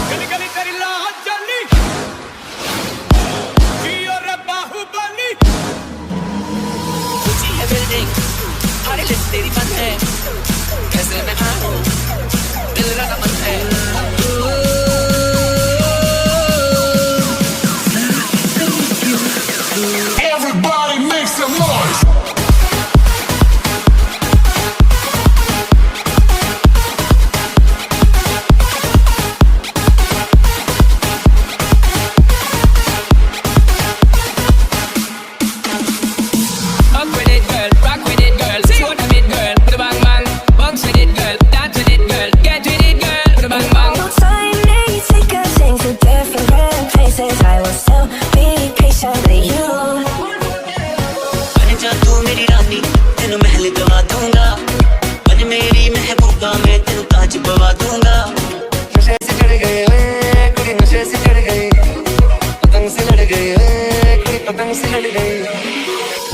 गली गली तेरी लाल जाली जियो रे बाहुबली ऊंची है बिल्डिंग सारी लिस्ट तेरी बंद है कैसे मैं आऊं दिल लगा मन है Everybody make some noise.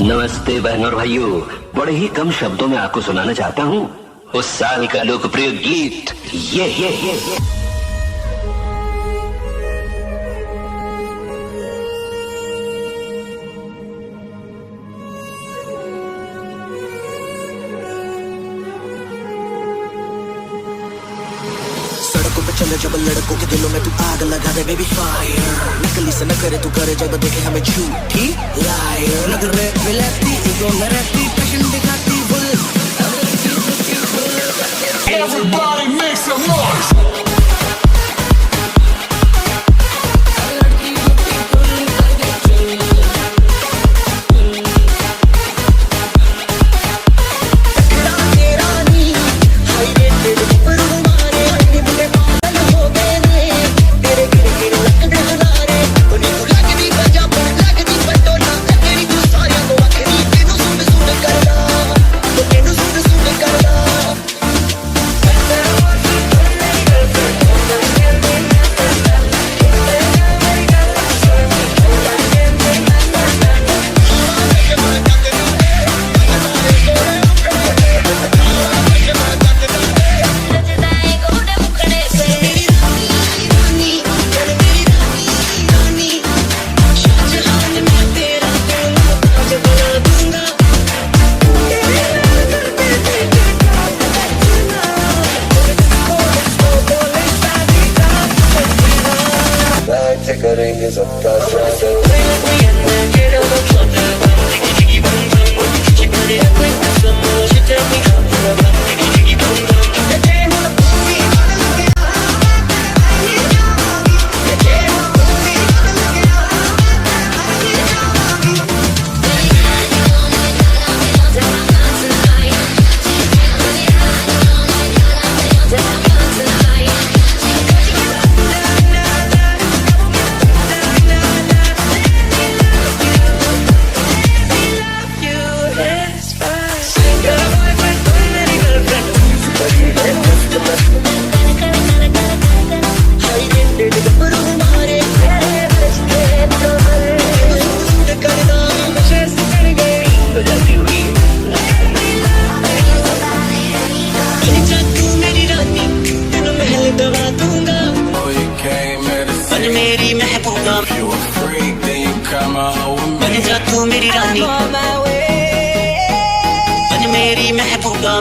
नमस्ते बहनों और भाइयों, बड़े ही कम शब्दों में आपको सुनाना चाहता हूँ उस साल का लोकप्रिय गीत ये। सड़कों पे चले जब लड़कों के दिलों में तू आग लगा दे बेबी फायर नकली से न करे तू करे जब देखे हमें झूठी लायर नगर में मिलती ईगो न रहती पैशन दिखाती bull Everybody make some noise. करेंगे सबका स्वागत मेरी रानी बन मेरी महबूबा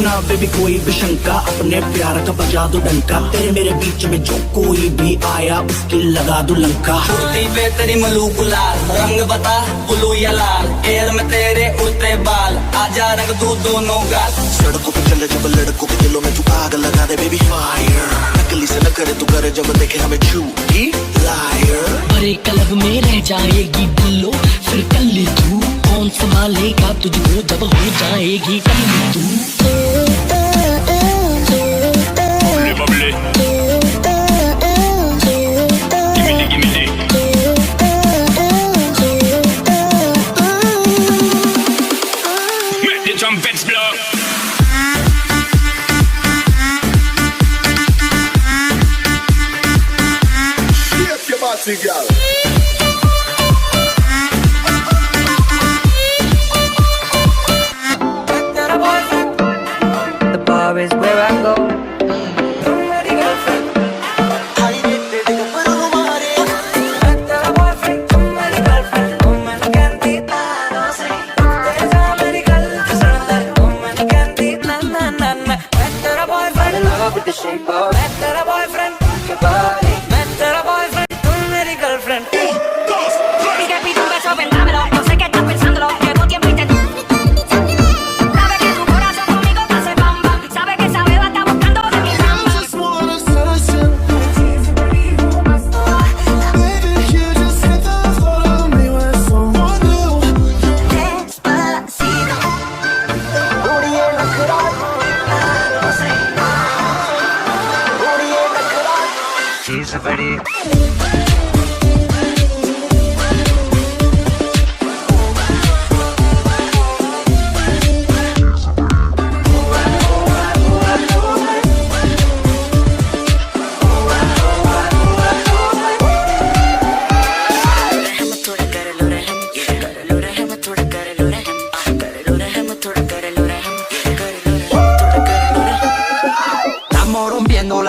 ना बेबी कोई भी शंका, अपने प्यार का बजा दो डंका, तेरे मेरे बीच में जो कोई भी आया उसकी लगा दो लंका। कुर्ती पे तेरी मलूक लाल, रंग बता ब्लू या लाल, एयर में तेरे उड़ते बाल, आजा रंग दू दोनों गाल। सड़कों पे चले जब लड़कों के दिलों में तू आग लगा दे बेबी फायर, नकली से न करे तू करे जब देखे हमें झूठी लायर। भरे क्लब में रह जाएगी बिल्लो फिर कल्ली तू, कौन संभालेगा तुझको जब हो जाएगी कल्ली तू। Bubbly, Gimme the. Make the trumpets blow. Shake your body, girl. The bar is where I go.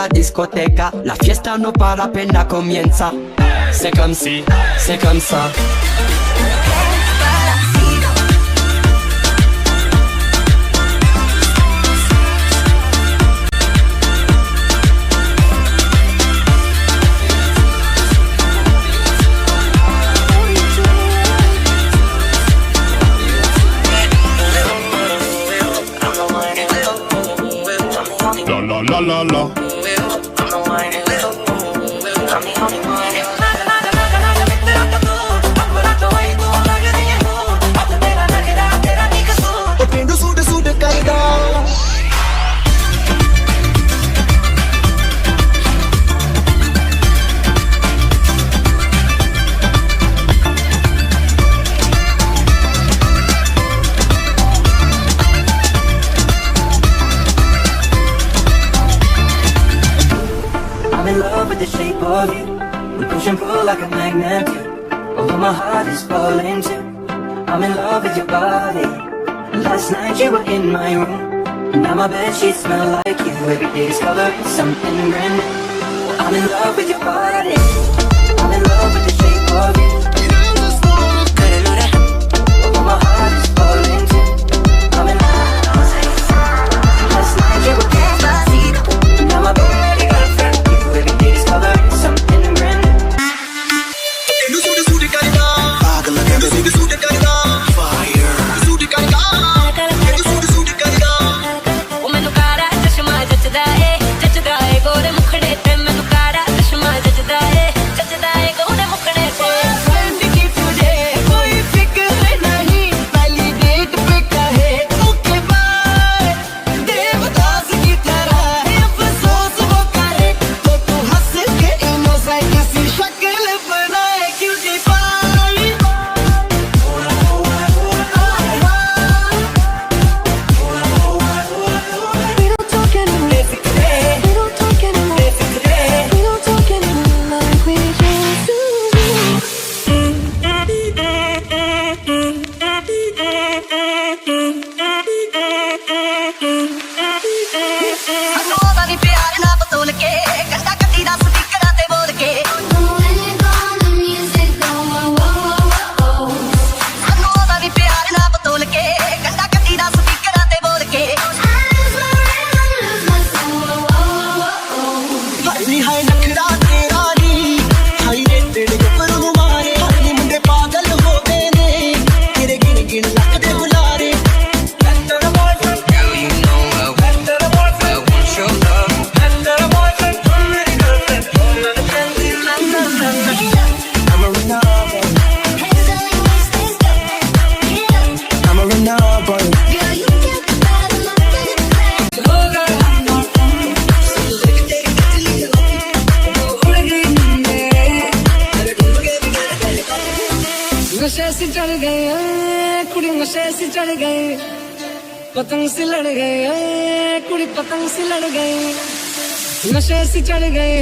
La discoteca, la fiesta no para apenas comienza. C'est comme si, c'est comme ça. La la la. ਪਿੰਡੂ suit suit ਕਰਦਾ I'm in love with the shape of you. We push and pull like a magnet do. Although my heart is falling too. I'm in love with your body. Last night you were in my room. Now my bedsheets smell like you. Every day discovering something brand new. I'm in love with your body. I'm in love with the shape of you. Although my heart is falling too. I'm in love. Last night you were in my room. Now my baby girlfriend. Every day discovering something brand new. ਪਿੰਡੂ suit suit ਕਰਦਾ ਆਗ ਲਗਾ ਦੇ suit suit ਕਰਦਾ fire suit ਕਰਦਾ ਪਿੰਡੂ suit suit ਕਰਦਾ ਉਹ ਮੈਨੂੰ ਕਾਰਾ ਚਸ਼ਮਾ ਜੱਚਦਾ ਏ ਗੋਰੇ ਮੁਖੜੇ ਤੇ ਮੈਨੂੰ ਕਾਰਾ ਚਸ਼ਮਾ ਜੱਚਦਾ नशे से चढ़ गए कुड़ी नशे से चढ़ गए पतंग से लड़ गए कुड़ी पतंग से लड़ गई नशे से चढ़ गए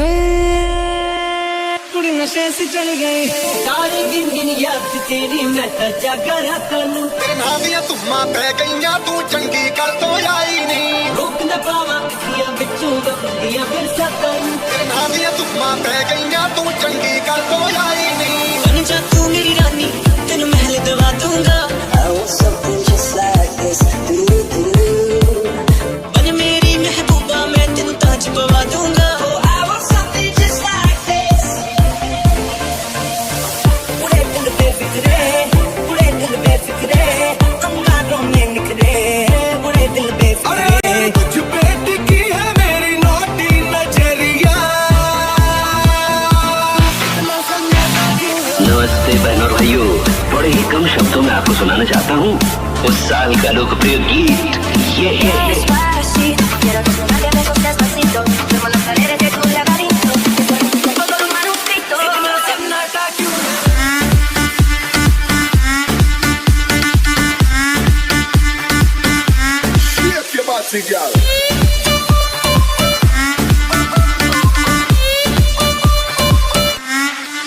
कुड़ी नशे से चढ़ गए सारे गिन गिन याद तेरी मैं तो जागा रहा तेना दिया तुमा पै गईया तू चंगी कर तो आई नहीं रोक न पावा अखियां बिचों गंदियां फिर सतन तेना दिया तुमा पै गईया तू चंगी कर तो आई नहीं बन जा तू मेरी रानी तेन महल दवा दूंगा I want something just like this बन मेरी महबूबा मैं तेन ताज पवा दूंगा Oh I want something just like this पूरे दिल बेफिक्रे पूरे दिल बेफिक्रे अंगारों में निखरे पूरे दिल बेफिक्रे तुझ पे टिकी है मेरी नोटी नजरिया नमस्ते बहनों और भाइयों, बड़े ही कम शब्दों में आपको सुनाना चाहता हूँ उस साल का लोकप्रिय गीत ये है। Despacito, quiero que suena que me gusta despacito. Vemos las paredes de tu laberinto. Todo un manuscrito. Shake your body, girl.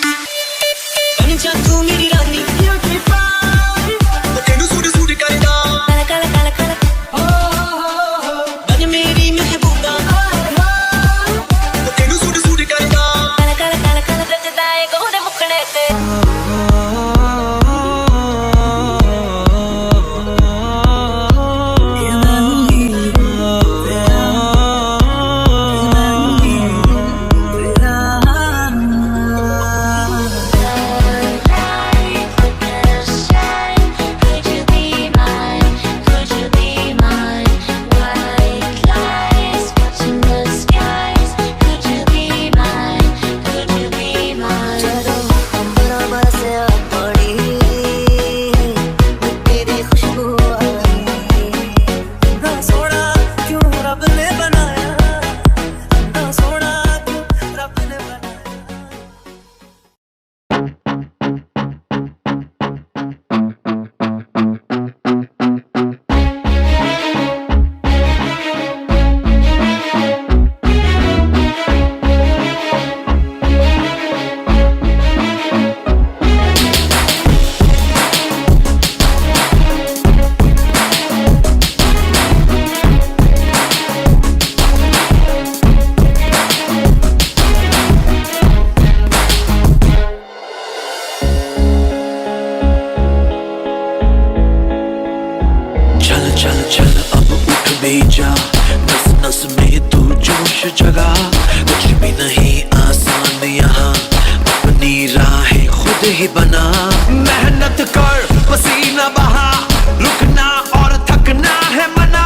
बन जा तू मेरी रानी तेनू सूट सूट करदा Cala, cala, cala, cala. बन मेरी महबूबा तेनू सूट सूट करदा Cala, cala, cala, cala. Rajda hai gode mukne te. Could you be mine? Could you be mine? White lies watching the skies. Could you be mine? Could you be mine? चलो बराबर से पड़ी तेरी खुशबू आई ना सोना क्यों रब ने बनाया ना सोना क्यों रब ने बनाया चल चल चल अब उठ भी जा नस नस में तू जोश जगा कुछ भी नहीं आसान यहाँ अपनी राहें खुद ही बना मेहनत कर पसीना बहा रुकना और थकना है मना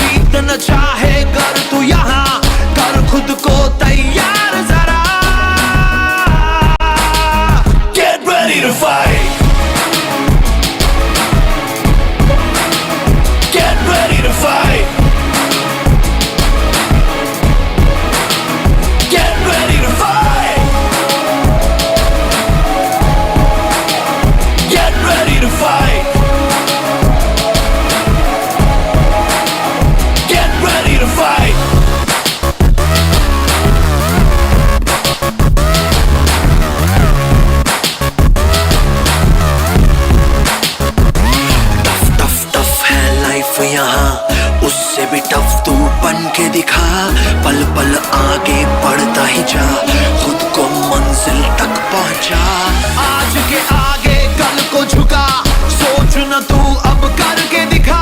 जीतना चाहे कर तू यहाँ कर खुद को तैयार जरा Get ready to fight Get ready to fight. Get ready to fight. Get ready to fight. Get ready to fight. Tough tough tough है लाइफ यहाँ उससे भी टफ तू बन के दिखा पल पल आगे बढ़ता ही जा खुद को मंजिल तक पहुंचा आज के आगे कल को झुका सोच न तू अब करके दिखा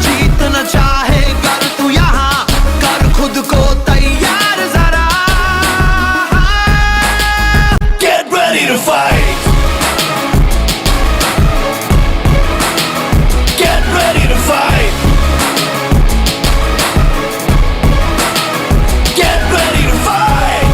जीतना चाहे कर तू यहाँ कर खुद को तैयार जरा Get ready to fight. Get ready to fight. Get ready to fight.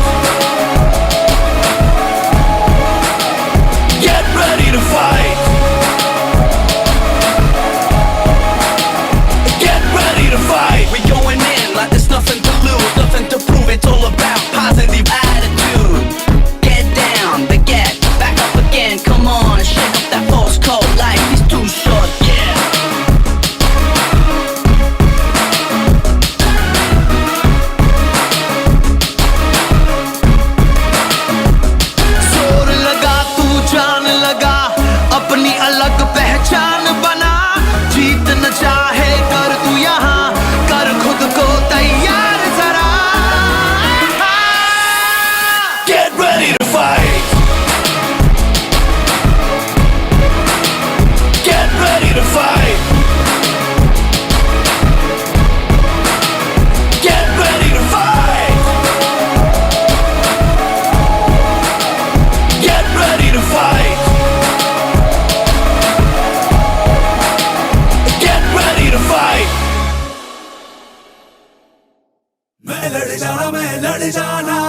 ready to fight. Get ready to fight. Get ready to fight. Get ready to fight. Get ready to fight. मैं लड़ जाना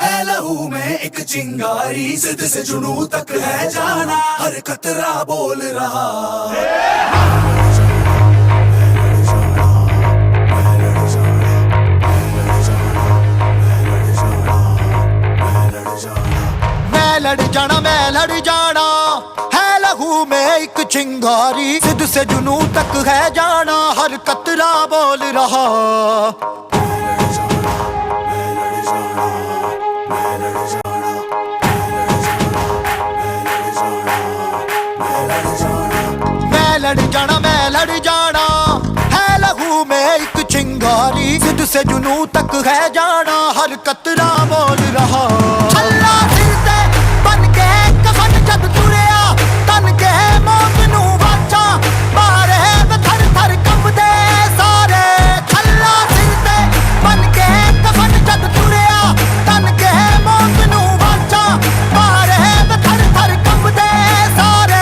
है लहू में एक चिंगारी जिद से जुनू तक है जाना हर कतरा बोल रहा मैं लड़ जाना है लहू में एक चिंगारी जिद से जुनू तक है जाना हर कतरा बोल रहा मैं लड़ जाना है लहू में एक चिंगारी जिद से जुनू तक है जाना हर कतरा बोल रहा छल्ला सिर ते बन के कफन जद तुरिया तन के मौत नू वाचा मारे थर थर कंबदे सारे छल्ला सिर ते बन के कफन जद तुरिया तन के मौत नू वाचा मारे थर थर कंबदे सारे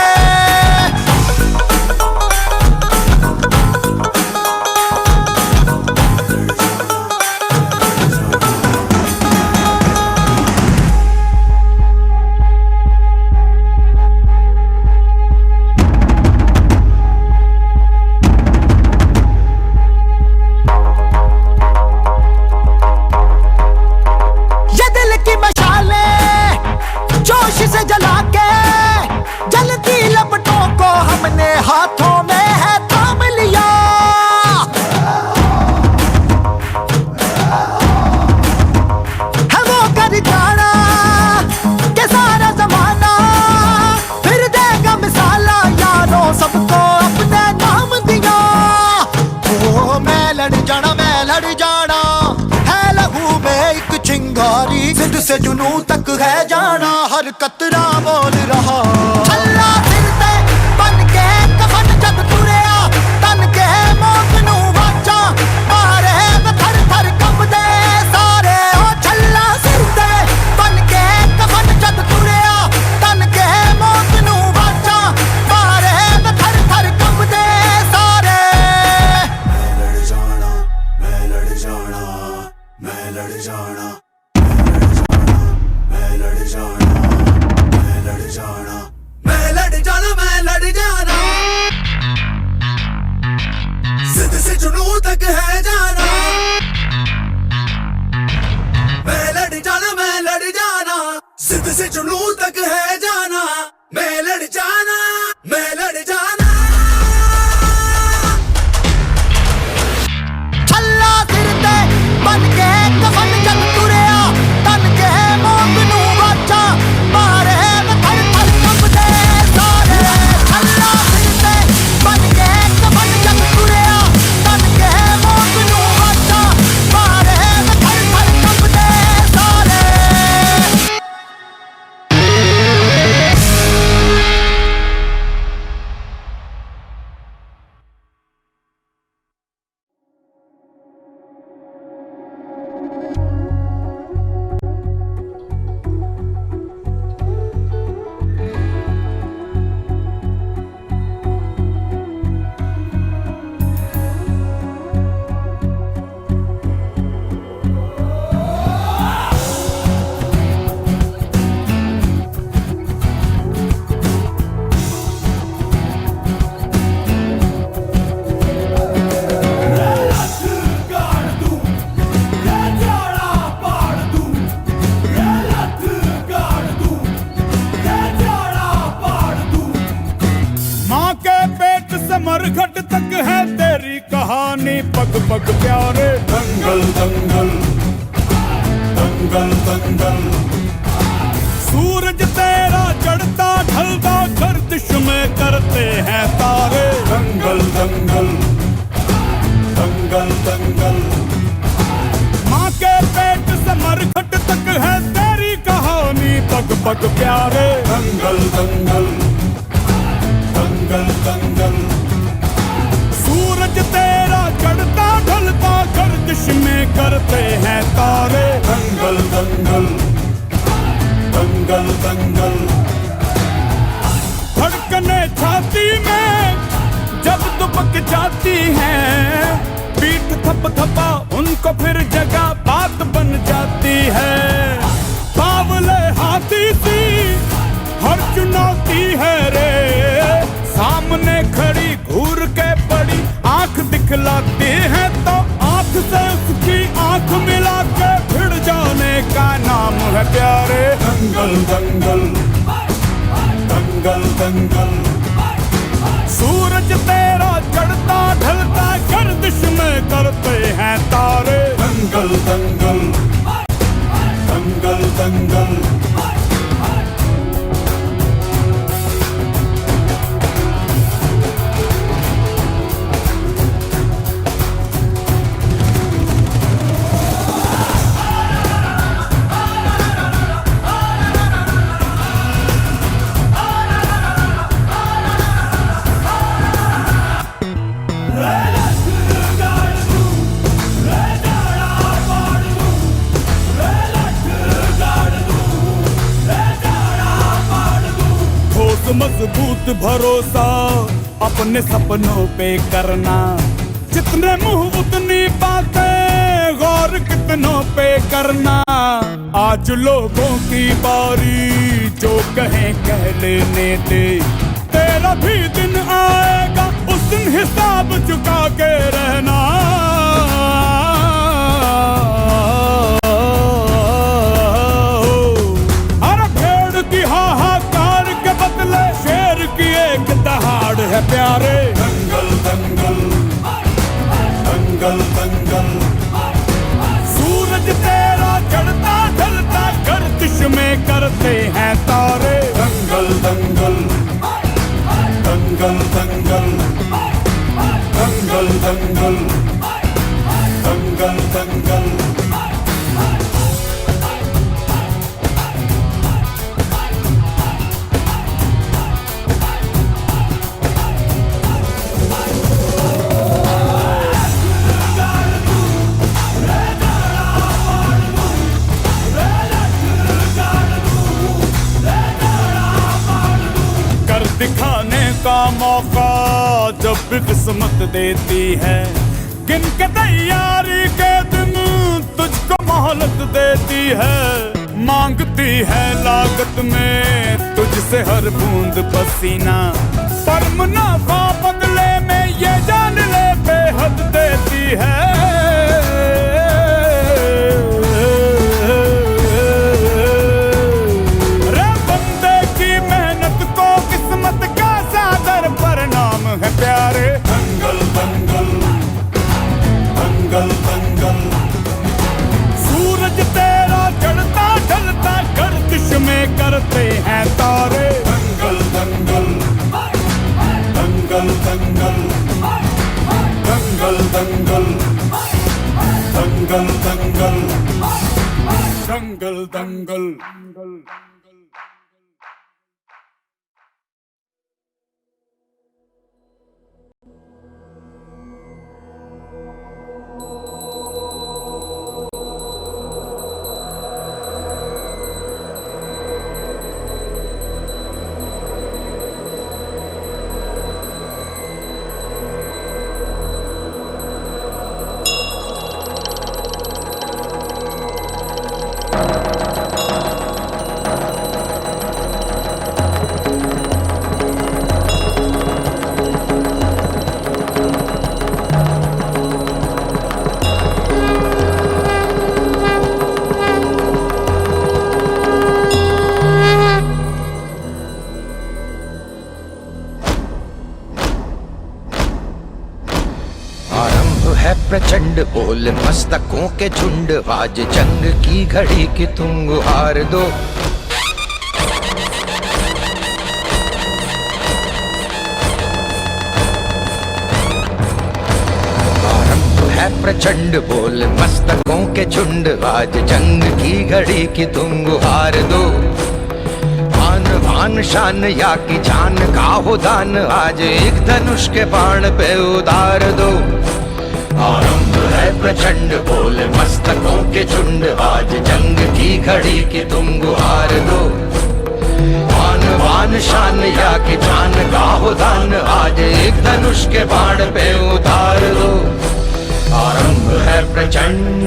से जला के जलती लपटों को हमने हाथों में है थाम लिया है वो कर जाना के सारा जमाना फिर देगा मिसाला यारों सबको अपने नाम दिया ओ मैं लड़ जाना है लहू में एक चिंगारी जिद से जुनू तक है जाना हर कतरा बोल रहा छल्ला सिर ते बन के कफन जद तुरिया तन के मौत नू वाचा मारे थर थर कंबदे सारे ओ छल्ला सिर ते बन के कफन जद तुरिया तन के मौत नू वाचा मारे थर थर कंबदे सारे मैं लड़ जाना मैं लड़ जाना मैं लड़ जाना मैं लड़ जाना मैं लड़ जाना मैं लड़ जाना जिद से जुनू तक है जाना मैं लड़ जाना जिद से जुनू तक है जाना मैं लड़ जाना मैं लड़ जाना छल्ला सिर ते बन के कफन जद तुरिया तन के मौत नू वाचा मारे थर थर कंबदे सारे छल्ला सिर ते बन के कफन जद तुरिया तन के मौत नू वाचा मारे थर थर कंबदे सारे मरघट तक है तेरी कहानी पग पग प्यारे दंगल दंगल दंगल दंगल सूरज तेरा चढ़ता ढलता गर्दिश में करते हैं तारे दंगल दंगल दंगल दंगल माँ के पेट से मरघट तक है तेरी कहानी पग पग प्यारे। दंगल दंगल दंगल दंगल, सूरज तेरा चढ़ता ढलता गर्दिश में करते हैं तारे। दंगल दंगल दंगल दंगल, धड़कने छाती में जब दुबक जाती हैं, पीठ थप थपा उनको फिर जगह बात बन जाती है। बावले हाथी सी हर चुनौती है रे, सामने खड़ी घूर के बड़ी आंख दिखलाती है, तो आंख से उसकी आंख मिला के भिड़ जाने का नाम है प्यारे। दंगल दंगल दंगल दंगल, सूरज तेरा चढ़ता ढलता गर्दिश में करते हैं तारे। दंगल दंगल दंगल दंगल, मजबूत भरोसा अपने सपनों पे करना, जितने मुंह उतनी बातें गौर कितनों पे करना। आज लोगों की बारी जो कहें कह लेने दे, तेरा भी दिन आएगा उस दिन हिसाब चुका के रहना। है प्यारे। दंगल दंगल दंगल दंगल, सूरज तेरा चढ़ता ढलता गर्दिश में करते हैं तारे। दंगल दंगल दंगल दंगल दंगल दंगल दंगल दंगल, दिखाने का मौका जब भी किस्मत देती है, गिन के तैयारी के दिन तुझको मोहलत देती है। मांगती है लागत में तुझसे हर बूंद पसीना, पर मुनाफा बदले में ये जान ले बेहद देती है। है प्यारे। दंगल दंगल दंगल दंगल, सूरज तेरा चढ़ता ढलता गर्दिश में करते हैं तारे। दंगल दंगल दंगल दंगल दंगल दंगल दंगल दंगल दंगल दंगल। प्रचंड बोल मस्तकों के झुंड, आज जंग की घड़ी की तुम गुहार दो। आरंभ है प्रचंड बोल मस्तकों के झुंड, आज जंग की घड़ी की तुम गुहार दो। बान शान या की जान का हो दान, आज एक धनुष के बाण पे उतार दो। आरंभ है प्रचंड बोले मस्तकों के झुंड, आज जंग की घड़ी की तुम गुहार दो। बान बान शान या की जान का हो दान, आज एक धनुष के बाण पे उतार दो। आरंभ है प्रचंड।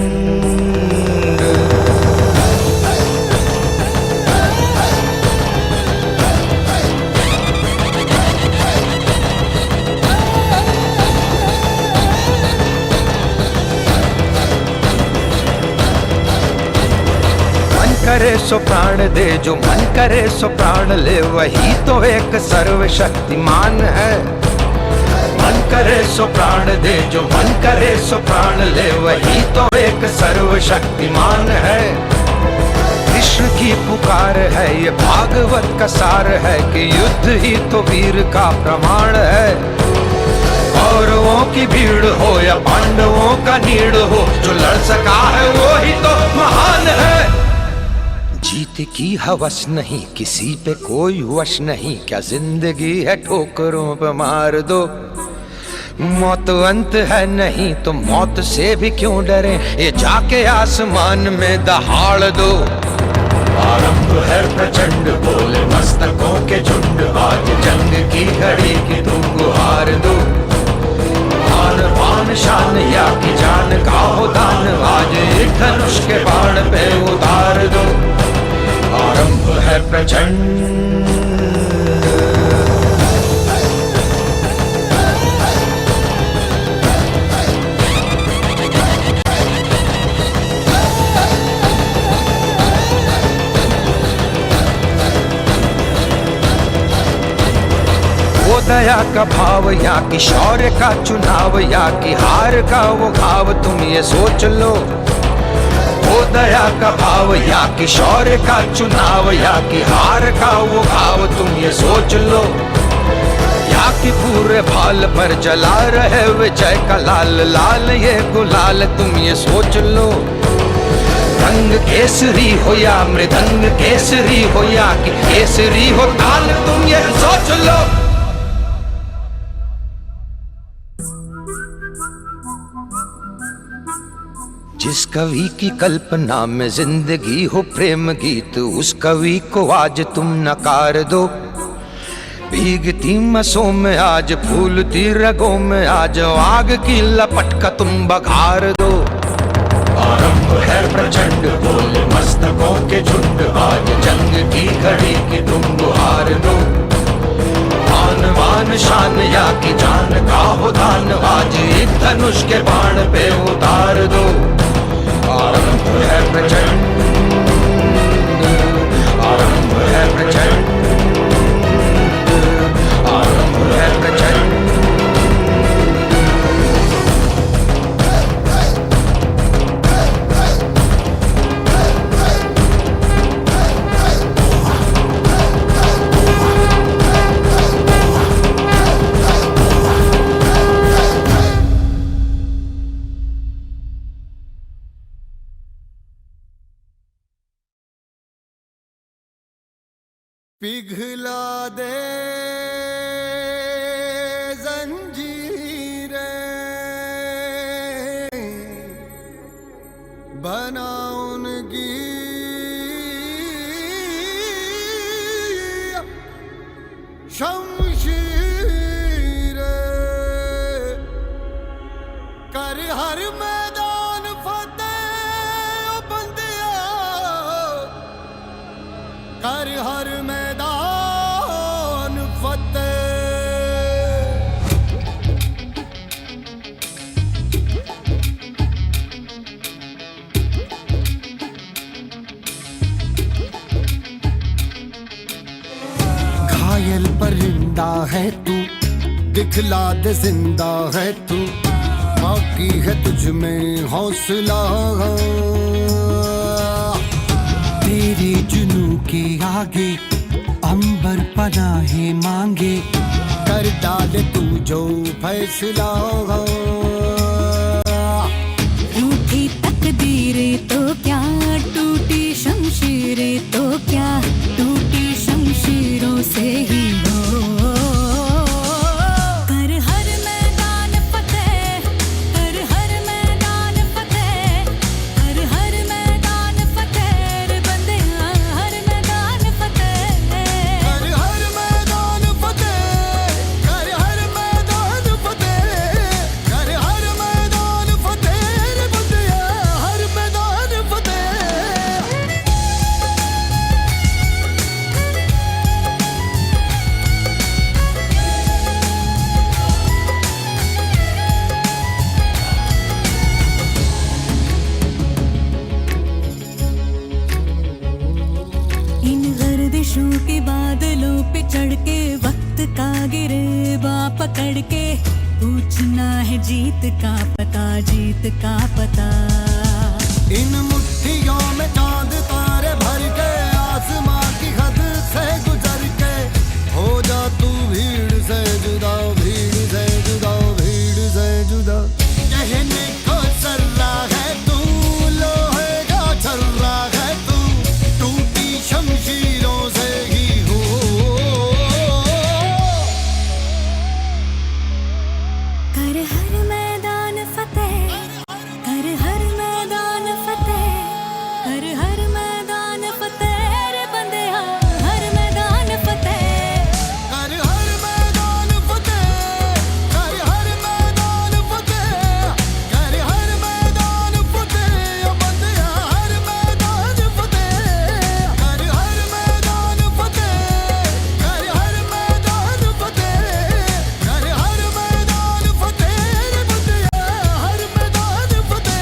करे सो प्राण दे, जो मन करे सो प्राण ले, वही तो एक सर्वशक्तिमान है। मन करे सो प्राण दे, जो मन करे सो प्राण ले, वही तो एक सर्वशक्तिमान है। कृष्ण की पुकार है, ये भागवत का सार है कि युद्ध ही तो वीर का प्रमाण है। कौरवों की भीड़ हो या पांडवों का नीड़ हो, जो लड़ सका है वो ही तो महान है। जीत की हवस नहीं, किसी पे कोई वश नहीं, क्या जिंदगी है ठोकरों पे मार दो। मौत अंत है नहीं तो मौत से भी क्यों डरे, ये जाके आसमान में दहाड़ दो। आरंभ है प्रचंड बोले मस्तकों के झुंड, आज जंग की घड़ी की तुम गुहार दो। बान बान शान या की जान का हो दान, आज एक धनुष के बाण पे उतार दो। आरंभ है प्रचंड। वो दया का भाव या कि शौर्य का चुनाव, या कि हार का वो घाव, तुम ये सोच लो। वो दया का भाव या कि शौर्य का चुनाव, या कि हार का वो घाव, तुम ये सोच लो। या कि पूरे भाल पर जला रहे विजय का लाल लाल ये गुलाल, तुम ये सोच लो। रंग केसरी हो या मृदंग केसरी हो, या कि केसरी हो ताल, तुम ये सोच लो। जिस कवि की कल्पना में जिंदगी हो प्रेम गीत, उस कवि को आज तुम नकार दो। भीगती मसों में आज फूलती रगों में आज आग की लपट का तुम बघार दो। आरंभ है प्रचंड बोले मस्तकों के झुंड, आज जंग की घड़ी की तुम गुहार दो। बान बान शान या की जान का हो दान, आज एक धनुष के बाण पे उतार दो। आरंभ है प्रचंड, आरंभ है प्रचंड, आरंभ है प्रचंड। पिघला दे जंजीरें, बना उनकी शमशीरें, कर हर मैदान फतेह बंदिया, कर हर मैदान फतेह। घायल परिंदा है तू, दिखला दे जिंदा है तू, बाकी है तुझ में हौसला। तेरे जुनू के आगे अंबर पनाहे मांगे, कर डाले तू जो फैसला। रूठी तकदीरें तो क्या, टूटी शमशीरें तो क्या, टूटी शमशीरों ही हो। कर हर मैदान फतेह, कर हर मैदान फतेह, कर हर मैदान फतेह रे बंदिया, हर मैदान फतेह। कर हर मैदान फतेह, कर हर मैदान फतेह, कर हर मैदान फतेह रे बंदिया, हर मैदान फतेह। इन गर्दिशों के बादलों पे चढ़ के वक्त का गिरेबा पकड़ के पूछना है जीत का पता, जीत का पता। इन मुट्ठियों में चांद तारे भर के आसमां की हद से गुजर के हो जा तू भीड़ से जुदा, भीड़ से जुदा, भीड़ से जुदा। कहने को सर्रा है तू, लोहे का छर्रा है तू, टूटी शमशीरों से ही हो। कर हर मैदान फतेह, कर हर मैदान फतेह, कर हर मैदान फतेह रे बंदिया, हर मैदान फतेह। कर हर मैदान फतेह, कर हर मैदान फतेह, कर हर मैदान फतेह ओ बंदिया, हर मैदान फतेह। कर हर मैदान फतेह, कर हर मैदान फतेह, कर हर मैदान फतेह रे बंदिया, हर मैदान फतेह।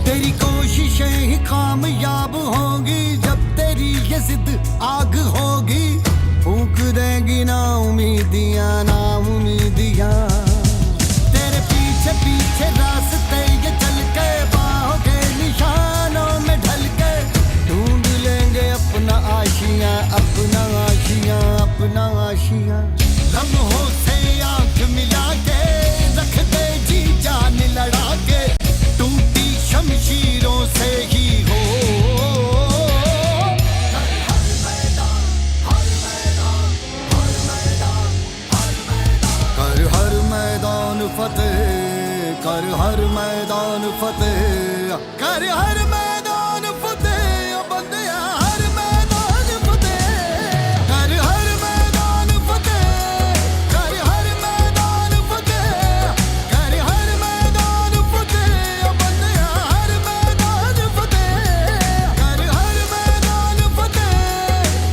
तेरी कोशिशें ही कामयाब होंगी जब तेरी ये जिद आग होगी। फूंक देंगी ना उम्मीदियां, ना उम्मीदियां। तेरे पीछे पीछे रास्ते ये चल के बाहों के निशानों में ढल के ढूंढ लेंगे अपना आशियां, अपना आशियां, अपना आशियां। लम्हों से आंख मिला के रख दे जी जान लड़ा के, टूटी शमशीरों से ही हो। कर हर मैदान फतेह, कर हर मैदान फतेह, कर हर मैदान फतेह ओ बंदिया, हर मैदान फतेह। कर हर मैदान फतेह, कर हर मैदान फतेह, कर हर मैदान फतेह ओ बंदिया, हर मैदान फतेह। कर हर मैदान फतेह,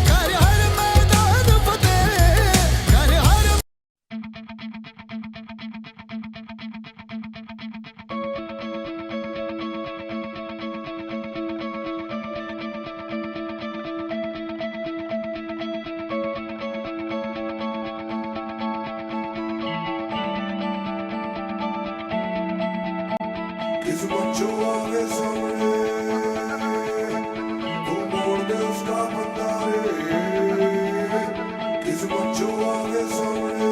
कर हर मैदान फतेह, कर हर। किस बच्चों आगे सामने तू मोड़ दे उसका बंदा रे। किस बच्चों आगे सामने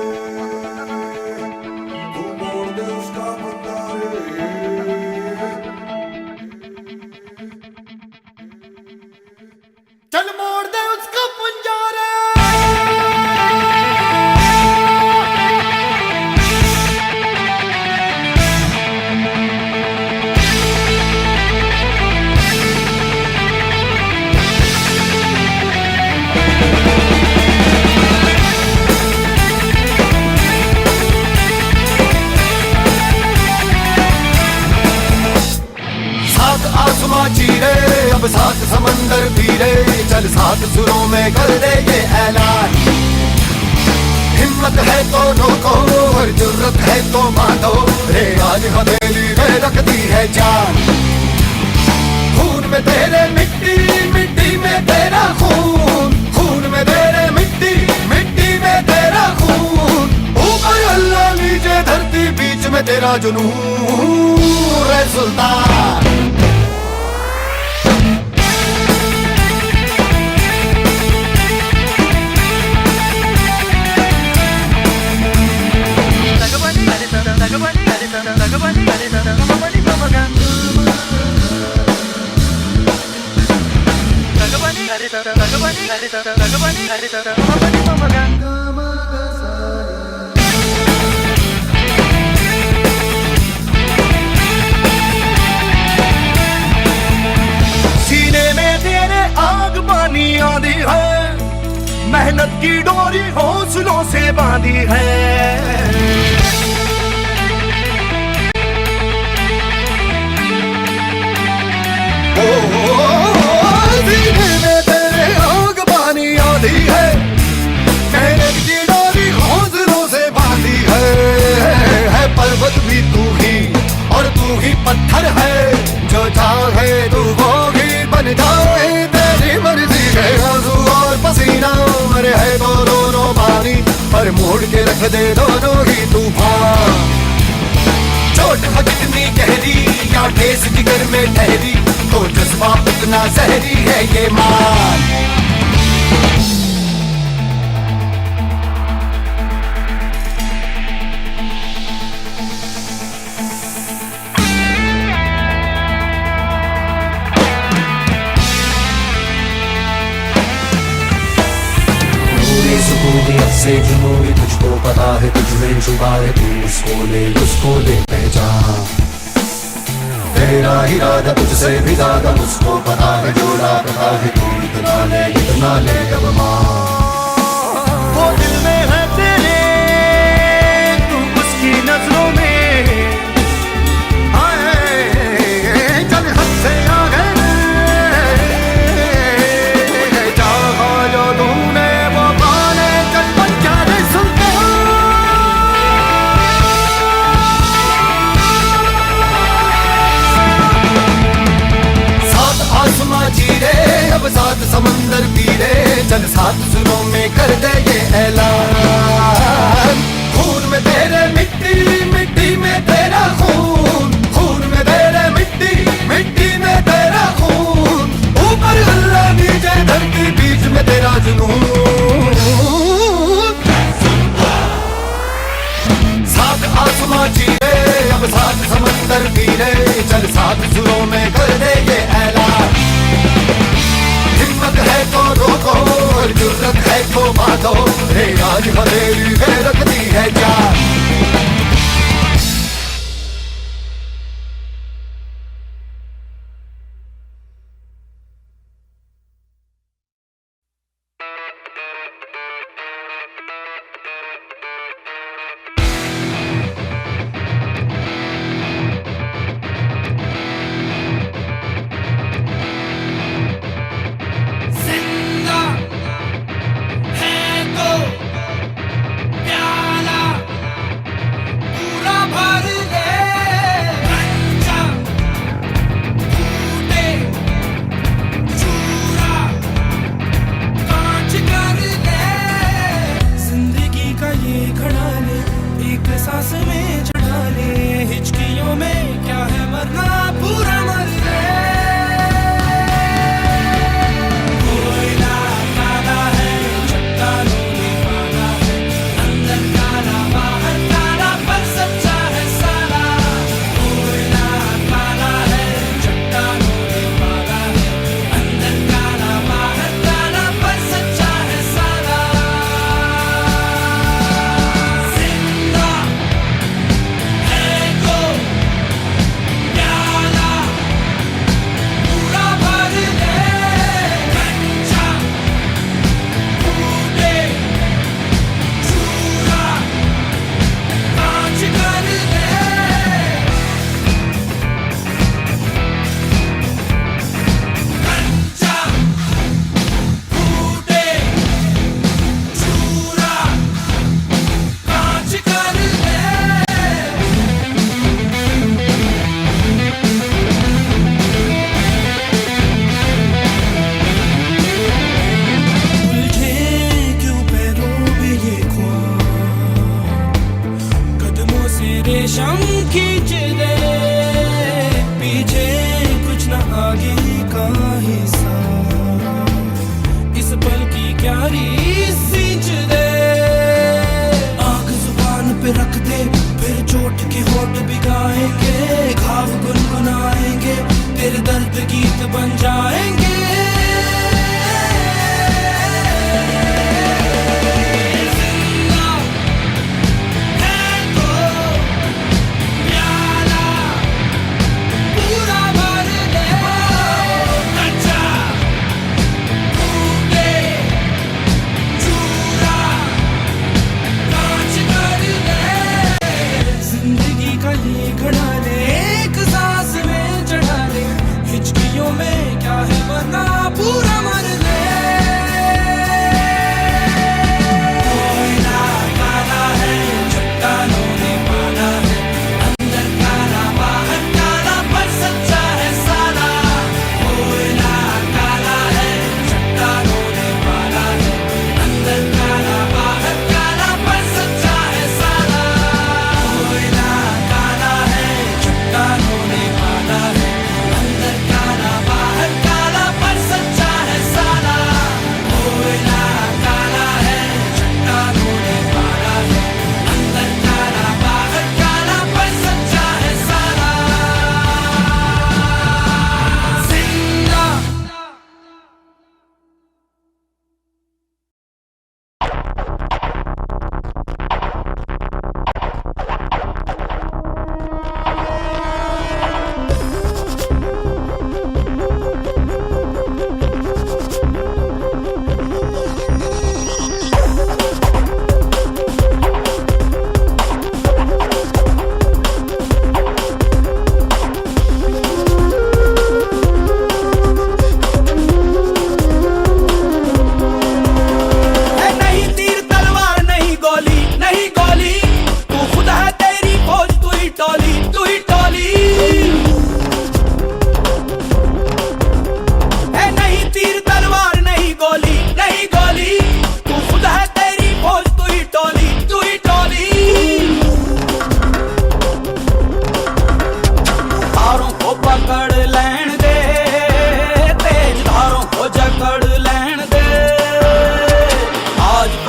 तू मोड़ दे उसका बंदा रे। चल मोड़ दे उसका पंजारा। सात आसमां चीरे, अब सात समंदर पीरे, चल सात सुरों में कर दे ये ऐलान। हिम्मत है तो रोको और जुर्रत है तो मानो, रे आज हथेली में रख दी है जान। खून में तेरे मिट्टी, मिट्टी में तेरा खून, खून में तेरे मिट्टी, मिट्टी में तेरा खून। तेरा जुनून रे सुल्तान। सीने में तेरे आग पानी आंधी है, मेहनत की डोरी हौसलों से बांधी है। सीने में तेरे आग पानी आंधी है, मेहनत की डोरी हौसलों से बांधी है पर्वत भी तू ही और तू ही पत्थर है, जो चाहे तू वो ही बन जाए, तेरी मर्जी है। आंसू और पसीना मरे है तो दोनों पानी, पर मोड़ के रख दे दोनों ही तूफान। चोट है कितनी गहरी या ठेस जिगर में ठहरी, तो जज्बा उतना जहरी है ये मान। से जुनून तुझको पता है, तुझ में छुपा है, तू उसको ले पहचान। तेरा इरादा तुझसे भी ज्यादा उसको पता है, जो लापता है तू इतना ले अब मान। वो दिल में है तेरे, तू उसकी नजरों में आए, चल हद से आगे चाहा जो तूने वो पाले, चल बन जा रे सुल्तान। सात आसमां चीरे अब सात समंदर पीरे, चल सात सुरों में कर दे ये ऐलान। खून में तेरे मिट्टी, मिट्टी में तेरा खून, खून में तेरे मिट्टी, मिट्टी में तेरा खून। ऊपर अल्लाह नीचे धरती, बीच में तेरा जुनून। सात आसमां चीरे अब सात समंदर पीरे, चल सात सुरों में कर दे ये ऐलान। हिम्मत है तो रोको, जुर्रत है तो बांधो, रे आज हथेली है रखती है जान। जिंदा है तो प्याला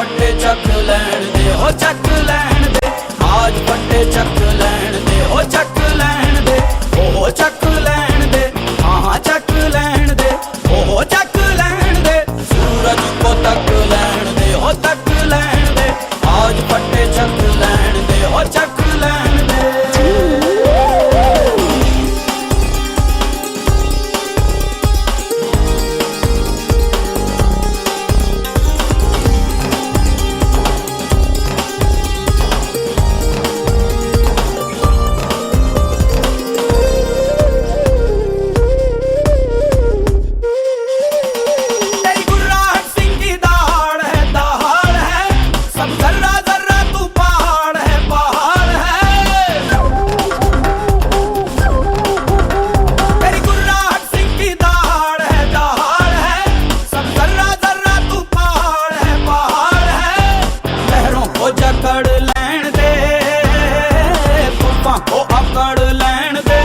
फटे चक लैण दे हो चक लैण दे आज फटे चक लैण दे हो चक लैण दे ओ चक लैण दे हाँ चक लैण दे ओ चक लैण दे सूरज को तक लैण दे हो तक लैण दे आज फटे चक लैण दे हो चक लैण दे तेरी गुर्राहट सिंह की दहाड़ है सब जर्रा जर्रा तू पहाड़ है तेरी गुर्राहट सिंह की दहाड़ है सब जर्रा जर्रा तू पहाड़ है लहरों को जकड़ लैण दे तूफान को अकड़ लैण दे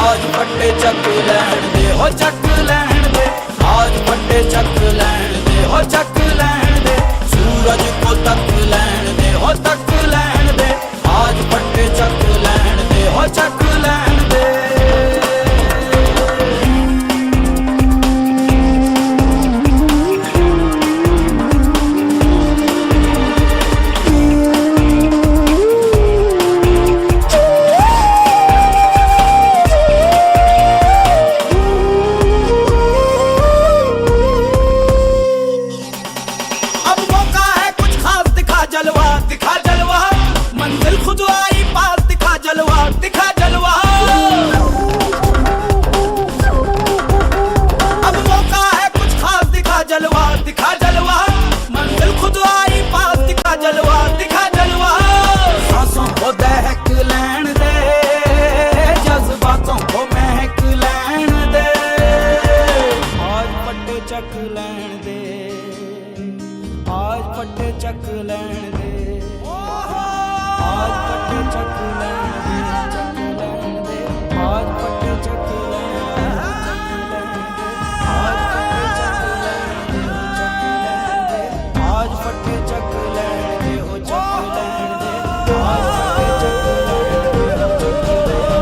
आज फटे चक लैण दे हो चक लैण दे आज फटे चक लैण दे हो चक लैण दे सूरज को तक लैण दे हो तक लैण दे आज फटे चक लैण दे हो चक लैण दे अब मौका है कुछ खास दिखा जलवा मंजिल खुद आई पास दिखा जलवा अब मौका है कुछ खास दिखा जलवा मंजिल खुद आई पास दिखा जलवा सांसों को दहक लैण दे जज्बातों को महक लैण दे आज फटे चक लैण दे आज फटे चक लैण दे आज फटे चक लैण दे आज फटे चक लैण दे आज फटे चक लैण दे हो चक लैण दे आज फटे चक लैण दे हो चक लैण दे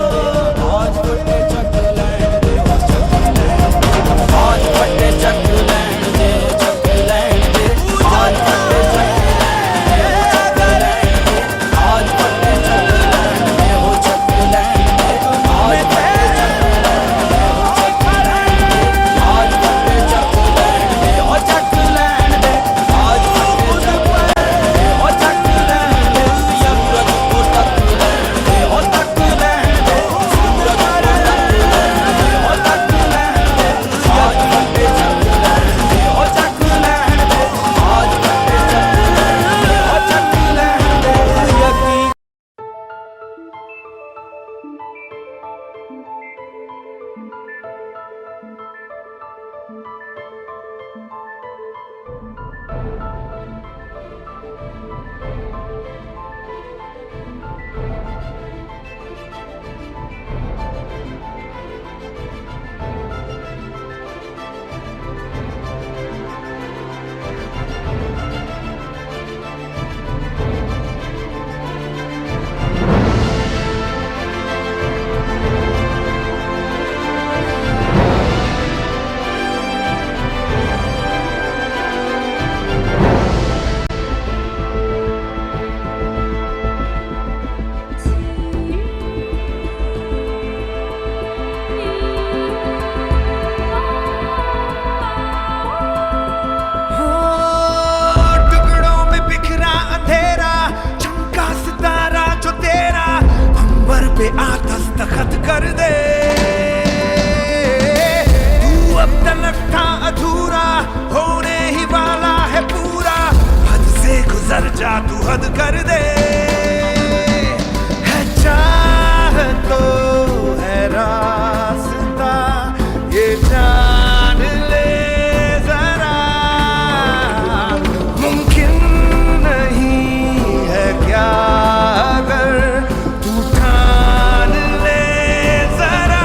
आज फटे चक लैण दे चक लैण दे आज फटे चक आज फटे चक लैण दे हो चक लैण दे आज फटे चक आज फटे चक लैण दे हो चक लैण दे आज फटे चक हो चक लैण दे सूरज को तक लैण दे हो तक लैण दे सूरज को तक लैण दे हो तक लैण दे आज फटे चक लैण दे हो चक लैण दे आज फटे चक लैण दे हो चक लैण दे यकीन टुकड़ों में बिखरा अंधेरा चमका सितारा जो तेरा अंबर पे आ दस्तखत कर दे तू अब तलक था अधूरा होने ही वाला है पूरा हद से गुजर जा तू हद कर दे है चाह तो है रास्ता ये जान ले जरा मुमकिन नहीं है क्या अगर तू ठान ले जरा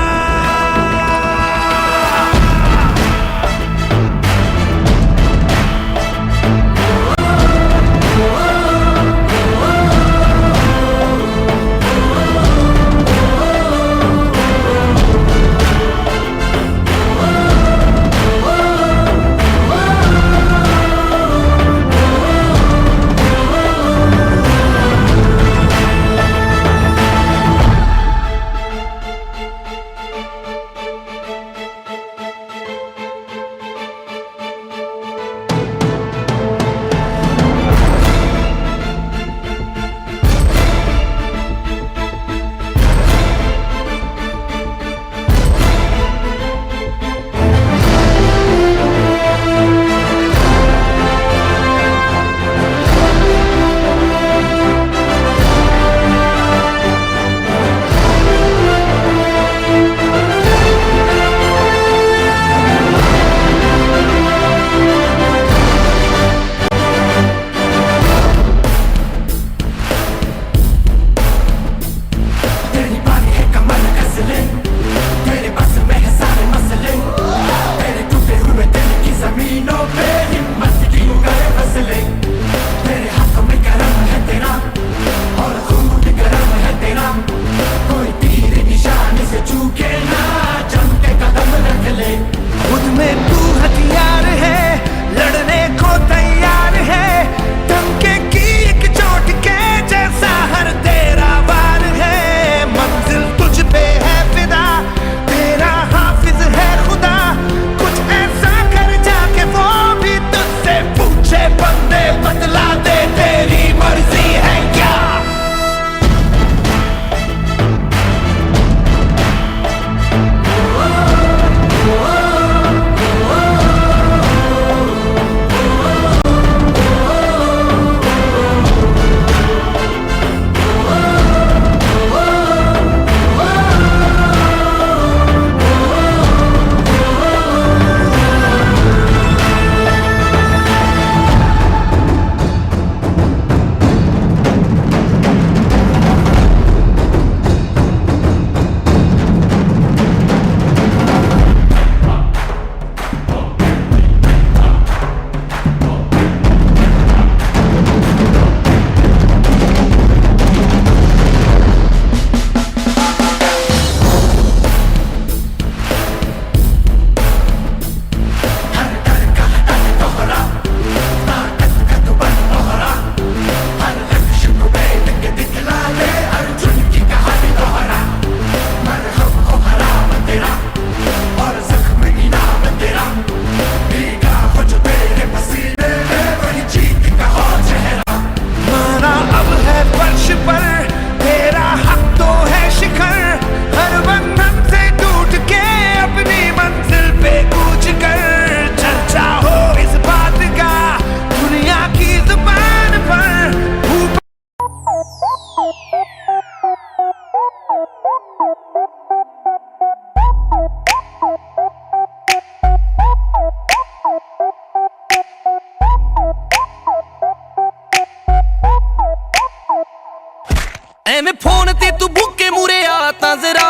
ਐਵੇਂ ਫੋਨ ਤੇ ਤੂੰ ਬੁੱਕੇ ਮੂਰੇ ਆ ਤਾਂ ਜ਼ਰਾ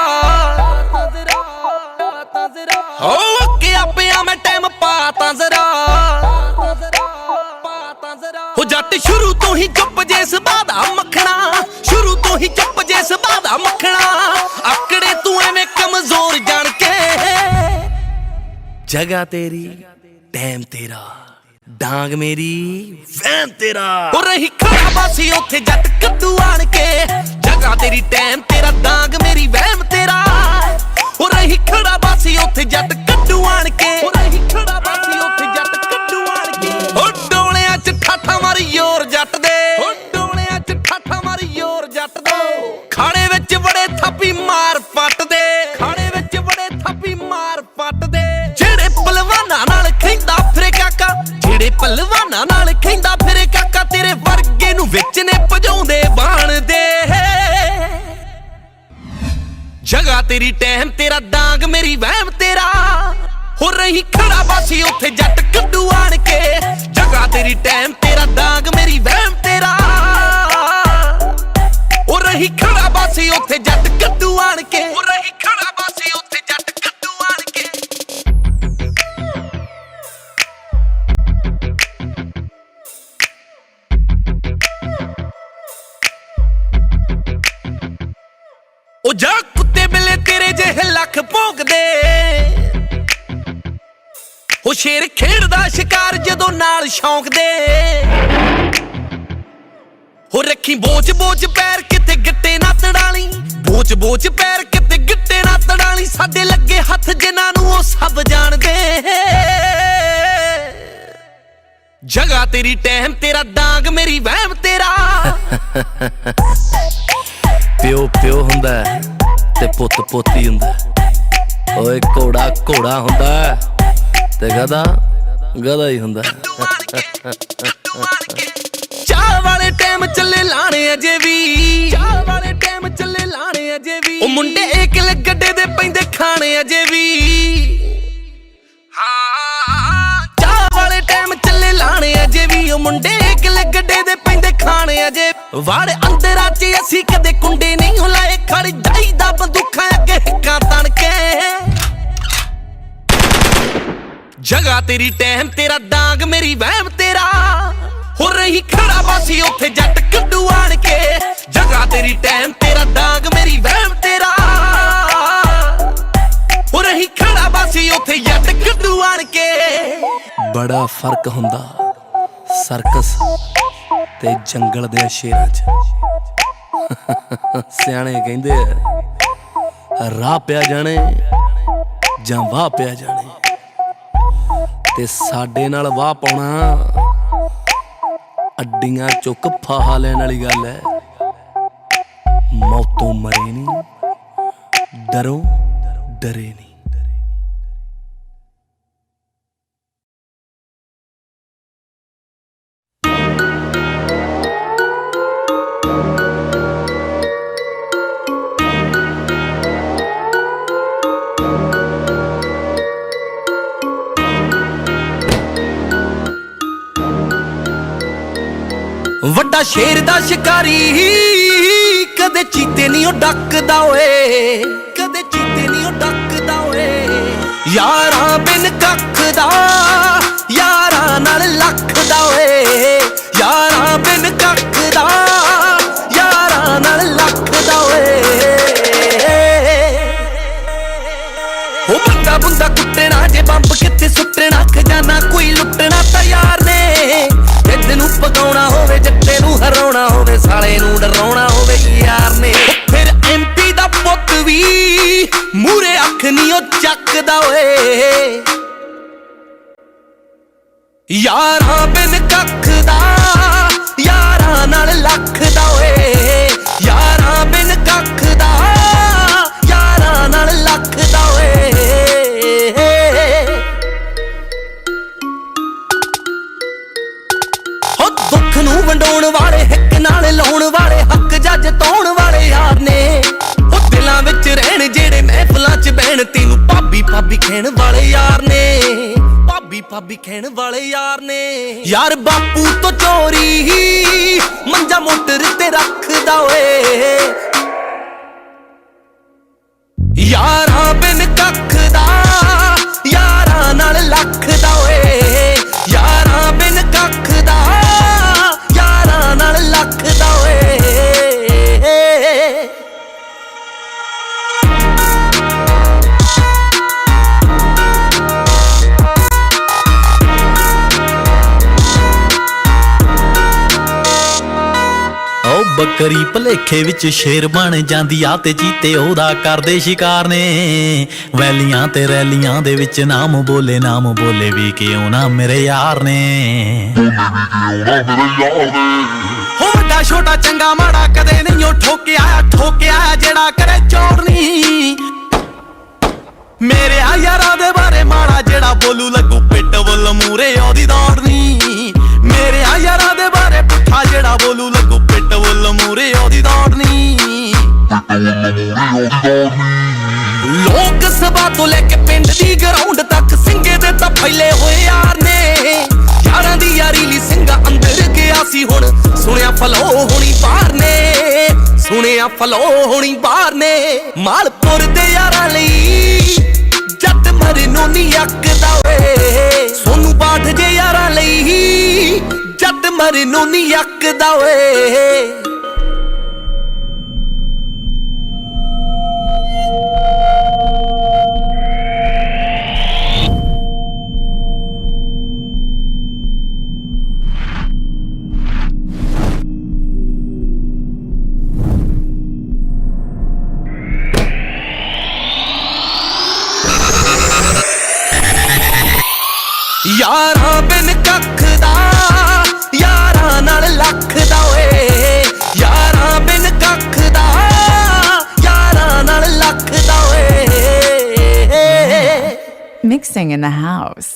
ਹੋ ਅੱਗੇ ਆਪਿਆ ਮੈਂ ਟਾਈਮ ਪਾ ਤਾਂ ਜ਼ਰਾ ਹੋ ਜੱਟ ਸ਼ੁਰੂ ਤੋਂ ਹੀ ਚੁੱਪ ਜੇ ਸੁਭਾਅ ਦਾ ਮੱਖਣਾ ਸ਼ੁਰੂ ਤੋਂ ਹੀ ਚੁੱਪ ਜੇ ਸੁਭਾਅ ਦਾ ਮੱਖਣਾ ਆਕੜੇ ਤੂੰ ਐਵੇਂ ਕਮਜ਼ੋਰ ਜਾਣ ਕੇ ਜਗ੍ਹਾ ਤੇਰੀ ਟਾਈਮ ਤੇਰਾ ਡਾਂਗ ਮੇਰੀ ਵਹਿਮ ਤੇਰਾ ਹੋ ਰਹੀ ਖੜਾ ਬਾਸੀ ਉੱਥੇ ਜੱਟ ਕੱਦੂ ਆਣ ਕੇ ਜਗ੍ਹਾ ਤੇਰੀ ਟਾਈਮ ਤੇਰਾ ਡਾਂਗ ਮੇਰੀ ਵਹਿਮ ਤੇਰਾ ਹੋ ਰਹੀ ਖੜਾ ਬਾਸੀ ਉੱਥੇ ਜੱਟ ਕੱਦੂ ਆਣ ਕੇ ਹੋ ਰਹੀ ਖੜਾ ਬਾਸੀ ਉੱਥੇ ਜੱਟ ਕੱਦੂ ਆਣ ਕੇ ਹੋ ਡੋਲਿਆਂ 'ਚ ਠਾਠਾ ਮਾਰੀ ਯੋਰ ਜੱਟ ਦੇ ਹੋ ਡੋਲਿਆਂ 'ਚ ਠਾਠਾ ਮਾਰੀ ਯੋਰ ਜੱਟ ਦੇ ਖਾਣੇ ਵਿੱਚ ਬੜੇ ਥਾਪੀ ਮਾਰ ਪੱਟ ਦੇ ਖਾਣੇ ਵਿੱਚ ਬੜੇ ਥਾਪੀ ਮਾਰ ਪੱਟ ਦੇ ਜਿਹੜੇ ਪਹਿਲਵਾਨਾਂ ਨਾਲ ਖੈਂਦਾ ਫਿਰੇ ਕਾਕਾ ਜਿਹੜੇ ਪਹਿਲਵਾਨਾਂ ਨਾਲ ਖੈਂਦਾ ਫਿਰੇ ਕਾਕਾ ਤੇਰੇ ਵਰਗੇ ਨੂੰ ਵਿੱਚ ਨੇ ਭਜਾਉਂਦੇ ਬਾਣ ਦੇ ਜਗ੍ਹਾ ਤੇਰੀ ਟਾਈਮ ਤੇਰਾ ਡਾਂਗ ਮੇਰੀ ਵਹਿਮ ਤੇਰਾ ਹੋ ਰਹੀ ਖੜਾ ਬਾਸੀ ਉੱਥੇ ਜੱਟ ਕੱਦੂ ਆਣ ਕੇ ਜਗ੍ਹਾ ਤੇਰੀ ਟਾਈਮ ਤੇਰਾ ਡਾਂਗ ਮੇਰੀ ਵਹਿਮ ਤੇਰਾ ਹੋ ਰਹੀ ਖੜਾ ਬਾਸੀ ਉੱਥੇ ਜੱਟ ਕੱਦੂ ਆਣ ਕੇ ਹੋ ਰਹੀ ਖੜਾ ਬਾਸੀ ਉੱਥੇ ਜੱਟ ਕੱਦੂ ਆਣ ਕੇ ਉਹ ਜਾ ਕੁੱਤੇ ਬਿੱਲੇ ਤੇਰੇ ਜਿਹੇ ਲੱਖ ਭੌਂਕਦੇ ਉਹ ਸ਼ੇਰ ਖੇਡਦਾ ਸ਼ਿਕਾਰ ਜਦੋਂ ਨਾਲ ਸ਼ੌਂਕ ਦੇ ਹੋ ਰੱਖੀ ਬੋਝ ਬੋਝ ਪੈਰ ਕਿਤੇ ਗਿੱਟੇ ਨਾ ਤੜਾਲੀ ਬੋਝ ਬੋਝ ਪੈਰ ਕਿਤੇ ਗਿੱਟੇ ਨਾ ਤੜਾਲੀ ਸਾਡੇ ਲੱਗੇ ਹੱਥ ਜਿਨ੍ਹਾਂ ਨੂੰ ਉਹ ਸਭ ਜਾਣਦੇ ਜਗ੍ਹਾ ਤੇਰੀ ਟਾਈਮ ਤੇਰਾ ਡਾਂਗ ਮੇਰੀ ਵਹਿਮ ਤੇਰਾ ਪਿਓ ਪਿਓ ਹੁੰਦਾ ਤੇ ਪੁੱਤ ਪੋਤੀ ਹੁੰਦਾ ਓਏ ਘੋੜਾ ਘੋੜਾ ਹੁੰਦਾ ਤੇ ਗਧਾ ਗਧਾ ਹੀ ਹੁੰਦਾ ਚਾਹ ਵਾਲੇ ਟਾਈਮ ਚੱਲੇ ਲਾਣੇ ਅਜੇ ਵੀ ਚਾਹ ਵਾਲੇ ਟਾਈਮ ਚੱਲੇ ਲਾਣੇ ਅਜੇ ਵੀ ਉਹ ਮੁੰਡੇ ਇਕਲੇ ਗੱਡੇ ਦੇ ਪੈਂਦੇ ਖਾਣੇ ਅਜੇ ਵੀ ਹਾਂ ਚਾਹ ਵਾਲੇ ਟਾਈਮ ਚੱਲੇ ਲਾਣੇ ਅਜੇ ਵੀ ਉਹ ਮੁੰਡੇ ਇਕਲੇ ਗੱਡੇ ਦੇ ਪੈਂਦੇ ਖਾਣੇ ਅਜੇ ਵਾੜੇ ਅੰਦਰਾਂ 'ਚ ਅਸੀਂ ਕਦੇ ਕੁੰਡੇ ਨਹੀਂ ਹੁਲਾਏ ਖੜ ਜਾਈਦਾ ਬੰਦੂਕਾਂ ਅੱਗੇ ਹਿੱਕਾਂ ਤਣ ਕੇ ਜਗ੍ਹਾ ਤੇਰੀ ਟਾਈਮ ਤੇਰਾ ਡਾਂਗ ਮੇਰੀ ਵਹਿਮ ਤੇਰਾ ਹੋ ਰਹੀ ਖੜਾ ਬਾਸੀ ਉੱਥੇ ਜੱਟ ਕੱਦੂ ਆਣ ਕੇ ਜਗ੍ਹਾ ਤੇਰੀ ਟਾਈਮ ਤੇਰਾ ਡਾਂਗ ਮੇਰੀ ਵਹਿਮ ਤੇਰਾ ਹੋ ਰਹੀ ਖੜਾ ਬਾਸੀ ਉੱਥੇ ਜੱਟ ਕੱਦੂ ਆਣ ਕੇ ਬੜਾ ਫਰਕ ਹੁੰਦਾ ਸਰਕਸ ਤੇ ਜੰਗਲ ਦੇ ਸ਼ੇਰਾਂ 'ਚ ਸਿਆਣੇ ਕਹਿੰਦੇ ਆ ਰਾਹ ਪਿਆ ਜਾਣੇ ਜਾਂ ਵਾਹ ਪਿਆ ਜਾਣੇ ਤੇ ਸਾਡੇ ਨਾਲ ਵਾਹ ਪਾਉਣਾ ਅੱਡੀਆਂ ਚੁੱਕ ਫਾਹਾ ਲੈਣ ਵਾਲੀ ਗੱਲ ਹੈ ਮੌਤੋਂ ਮਰੇ ਨਹੀਂ ਡਰੋ ਡਰੇ ਨਹੀਂ ਵੱਡਾ ਸ਼ੇਰ ਦਾ ਸ਼ਿਕਾਰੀ ਕਦੇ ਚੀਤੇ ਨਹੀਂ ਉਹ ਡੱਕਦਾ ਓਏ ਕਦੇ ਚੀਤੇ ਨਹੀਂ ਉਹ ਡੱਕਦਾ ਓਏ ਯਾਰਾਂ ਬਿਨ ਕੱਖ ਦਾ ਯਾਰਾਂ ਨਾਲ ਲੱਖ ਦਾ ਓਏ ਯਾਰਾਂ ਬਿਨ ਕੱਖ ਦਾ ਯਾਰਾਂ ਨਾਲ ਲੱਖ ਦਾ ਓਏ ਉਹ ਬੰਦਾ ਬੁੰਦਾ ਕੁੱਟਣਾ ਜੇ ਬੰਬ ਕਿੱਥੇ ਸੁੱਟਣਾ ਖਜ਼ਾਨਾ ਕੋਈ ਲੁੱਟਣਾ ਤਾਂ ਯਾਰ ਨੇ ਜਿੱਦ ਨੂੰ ਪਕਾਉਣਾ ਹੋਵੇ ਜੱਟੇ ਨੂੰ ਹਰਾਉਣਾ ਹੋਵੇ ਸਾਲੇ ਨੂੰ ਡਰਾਉਣਾ ਹੋਵੇ ਯਾਰ ਨੇ ਫਿਰ ਐਮਪੀ ਦਾ ਪੁੱਤ ਵੀ ਮੂਰੇ ਅੱਖ ਨਹੀਂ ਉਹ ਚੱਕਦਾ ਓਏ ਯਾਰਾਂ ਬਿਨ ਕੱਖ ਦਾ ਯਾਰਾਂ ਨਾਲ ਲੱਖ ਦਾ ਓਏ ਯਾਰਾਂ ਬਿਨ ਕੱਖ ਦਾ ਯਾਰਾਂ ਨਾਲ ਲੱਖ ਦਾ ਓਏ ਹੋ ਦੁੱਖ ਨੂੰ ਵੰਡਾਉਣ ਵਾਲੇ ਹਿੱਕ ਨਾਲ ਲਾਉਣ ਵਾਲੇ ਹੱਕ ਜੱਜ ਤਾਉਣ ਵਾਲੇ ਯਾਰ ਨੇ ਉਹ ਦਿਲਾਂ ਵਿੱਚ ਰਹਿਣ ਜਿਹੜੇ ਮਹਿਫਲਾਂ 'ਚ ਬਹਿਣ ਤੈਨੂੰ ਭਾਬੀ ਭਾਬੀ ਕਹਿਣ ਵਾਲੇ ਯਾਰ ਨੇ ਭਾਬੀ ਭਾਬੀ ਕਹਿਣ ਵਾਲੇ ਯਾਰ ਨੇ ਯਾਰ ਬਾਪੂ ਤੋਂ ਚੋਰੀ ਮੰਜਾ ਮੋਟਰ ਤੇ ਰੱਖਦਾ ਓਏ ਬੱਕਰੀ ਭਲੇਖੇ ਵਿੱਚ ਸ਼ੇਰ ਬਣ ਜਾਂਦੀ ਆ ਤੇ ਚੀਤੇ ਉਹਦਾ ਕਰਦੇ ਸ਼ਿਕਾਰ ਨੇ। ਵੈਲੀਆਂ ਤੇ ਰੈਲੀਆਂ ਦੇ ਵਿੱਚ ਨਾਮ ਬੋਲੇ ਵੀ ਕਿਉਂ ਨਾ ਮੇਰੇ ਯਾਰ ਨੇ। ਹੋ ਵੱਡਾ ਛੋਟਾ ਚੰਗਾ ਮਾੜਾ ਕਦੇ ਨਹੀਂ ਉਹ ਠੋਕਿਆ ਜਿਹੜਾ ਕਰੇ ਚੋਰਨੀ। ਮੇਰੇ ਆ ਯਾਰਾਂ ਦੇ ਬਾਰੇ ਮਾੜਾ ਜਿਹੜਾ ਬੋਲੂ ਲੱਗੂ ਪਿੱਟ ਵੱਲ ਮੂਰੇ ਉਹਦੀ ਦੌੜਨੀ। ਮੇਰੇ ਆ ਯਾਰਾਂ ਦੇ ਬਾਰੇ ਪੁੱਠਾ ਜਿਹੜਾ ਬੋਲੂ ਲੱਗੂ ਪਿੱਟ ਵੱਲ ਮੂਰੇ ਉਹਦੀ ਦੌੜਨੀ। ਲੋਕ ਸਭਾ ਤੋਂ ਲੈ ਕੇ ਪਿੰਡ ਦੀ ਗਰਾਊਂਡ ਤੱਕ ਸਿੰਘੇ ਦੇ ਤਾਂ ਫੈਲੇ ਹੋਏ ਯਾਰ ਨੇ। ਯਾਰਾਂ ਦੀ ਯਾਰੀ ਲਈ ਸਿੰਘਾ ਅੰਦਰ ਗਿਆ ਸੀ ਹੁਣ ਸੁਣਿਆ ਫਲੋ ਹੋਣੀ ਬਾਹਰ ਨੇ। ਸੁਣਿਆ ਫਲੋ ਹੋਣੀ ਬਾਹਰ ਨੇ। ਮਾਲਪੁਰ ਦੇ ਯਾਰਾਂ ਲਈ ਜੱਟ ਮਰਨੋਂ ਨੀ ਅੱਕਦਾ ਓਏ। ਸੋਨੂੰ ਬਾਠ ਜੇ ਯਾਰਾਂ ਲਈ ਜੱਟ ਮਰਨੋਂ ਨੀ ਅੱਕਦਾ ਓਏ। यारां बिन कख दा यारां नाल लख दा ओए। यारां बिन कख दा यारां नाल लख दा ओए। Mixing in the house.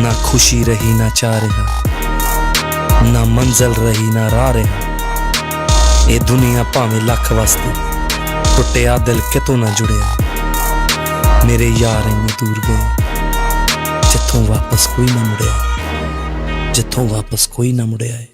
ना खुशी रही ना चाह रहा, ना मंजिल रही ना राह रहा। ये दुनिया भावें लख वसदी टुटिया दिल कितों ना जुड़िया। मेरे यार इन्ने दूर गए जिथों वापस कोई ना मुड़िया। जिथों वापस कोई ना मुड़िया है।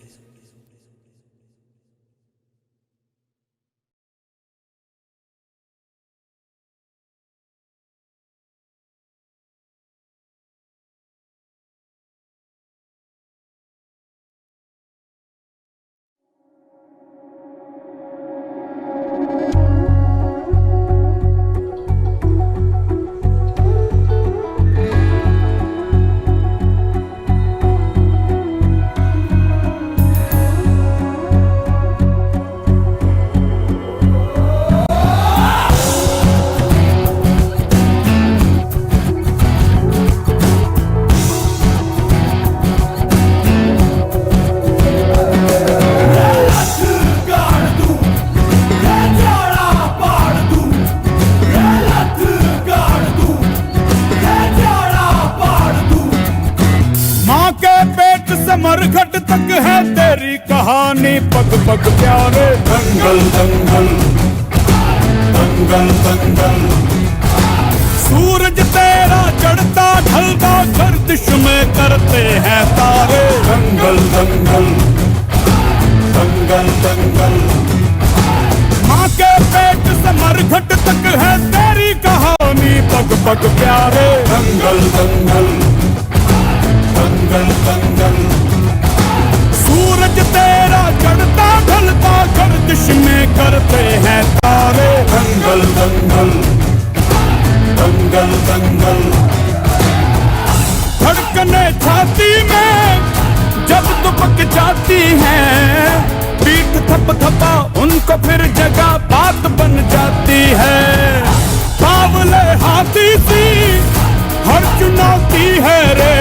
मरघट तक है तेरी कहानी पग पग प्यारे। दंगल दंगल दंगल दंगल। सूरज तेरा चढ़ता ढलता गर्दिश में करते हैं तारे। दंगल दंगल दंगल दंगल। माँ के पेट से मरघट तक है तेरी कहानी पग पग प्यारे। दंगल दंगल दंगल दंगल। सूरज तेरा चढ़ता ढलता गर्दिश में करते हैं तारे। दंगल दंगल दंगल दंगल। धड़कने छाती में जब दुबक जाती है, पीठ थप थपा उनको फिर जगह बात बन जाती है। बावले हाथी सी हर चुनौती है रे,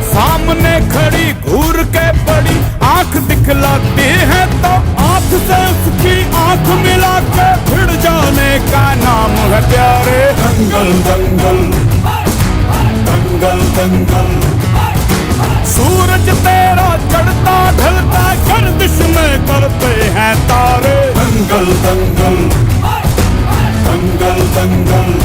सामने खड़ी घूर के बड़ी आंख दिखलाती है तो आंख से उसकी आंख मिला के भिड़ जाने का नाम है प्यारे। दंगल दंगल दंगल दंगल। सूरज तेरा चढ़ता ढलता गर्दिश में करते हैं तारे। दंगल दंगल दंगल दंगल।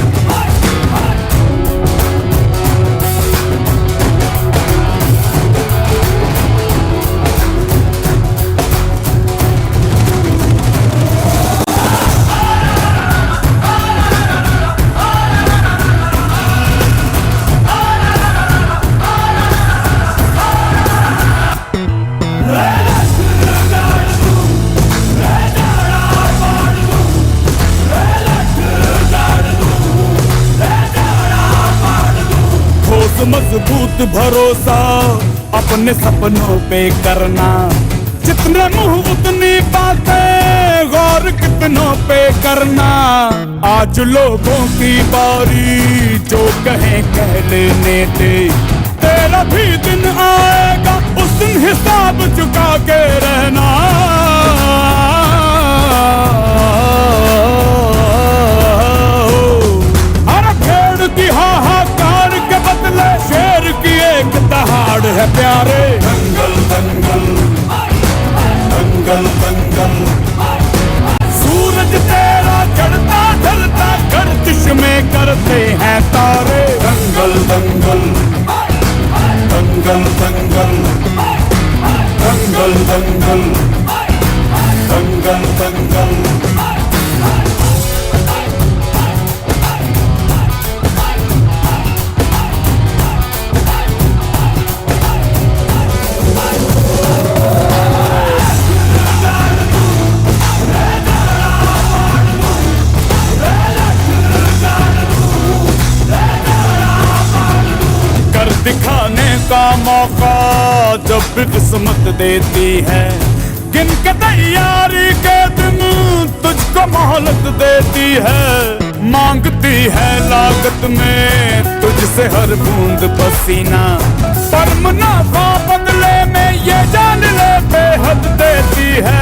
मजबूत भरोसा अपने सपनों पे करना, जितने मुंह उतनी बातें, गौर कितनों पे करना। आज लोगों की बारी, जो कहें कह लेने दे, तेरा भी दिन आएगा, उस दिन हिसाब चुका के रहना। अरे भेड़ की हाहाकार के बदले शेर की एक दहाड़ है प्यारे। दंगल दंगल दंगल दंगल, सूरज तेरा चढ़ता ढलता गर्दिश में करते हैं तारे। दंगल दंगल दंगल दंगल दंगल दंगल दंगल दंगल। दिखाने का मौका जब भी किस्मत देती है, गिन के तैयारी के दिन तुझको मोहलत देती है। मांगती है लागत में तुझसे हर बूंद पसीना, पर मुनाफा बदले में ये जान ले बेहद देती है।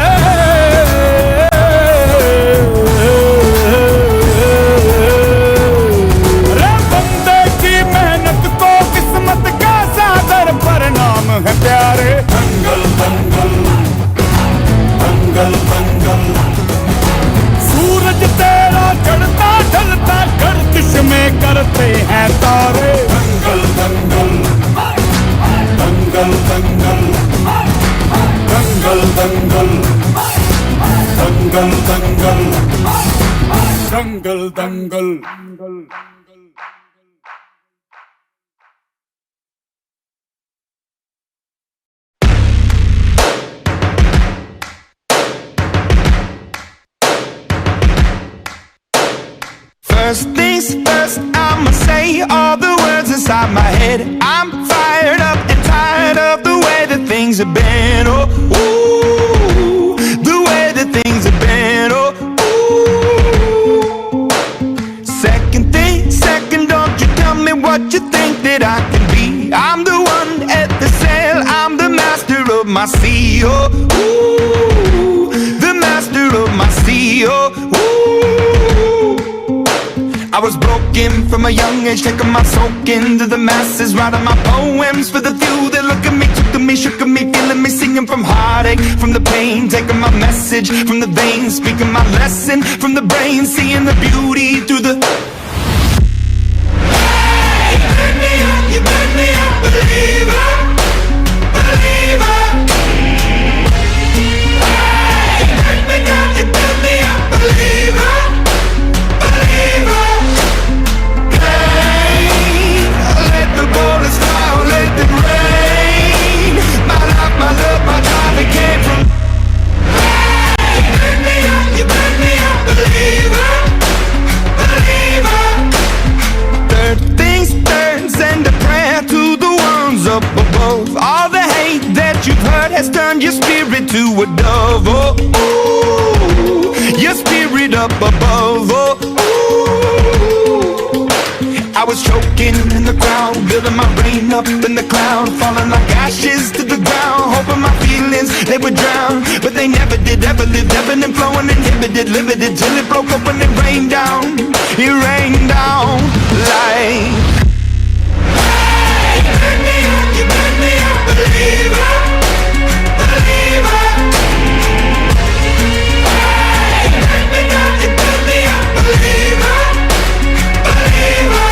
परिणाम है प्यारे। दंगल दंगल दंगल दंगल, सूरज तेरा चढ़ता ढलता गर्दिश में करते हैं तारे। दंगल दंगल दंगल दंगल दंगल दंगल दंगल दंगल दंगल दंगल। First things first, I'ma say all the words inside my head. I'm fired up and tired of the way that things have been. Oh, ooh, the way that things have been. Oh, ooh. Second thing, second, don't you tell me what you think that I can be. I'm the one at the sail, I'm the master of my sea. Oh, ooh, the master of my sea. Oh, ooh. I was broken from a young age, taking my soak into the masses, writing my poems for the few that look at me, took at me, shook at me, feeling me, singing from heartache, from the pain, taking my message from the veins, speaking my lesson from the brain, seeing the beauty through the. Hey, you burn me up, you burn me up, believer, believer. Hey, you burn me down, you burn me up, believer, believer. The bullets fly, let them rain. My life, my love, my drive, it came from. Hey, you burn me up, you burn me up, believer, believer. Third things third, send a prayer to the ones up above. All the hate that you've heard has turned your spirit to a dove. Oh, ooh, your spirit up above. Oh, ooh. I was choking in the crowd, building my brain up in the cloud, falling like ashes to the ground, hoping my feelings, they would drown, but they never did, ever lived, ebbing and flowing, inhibited, limited, till it broke up when it rained down like. Hey, you burn me up, you burn me up, believer, believer. Hey, you burn me down, you burn me up, believer, believer.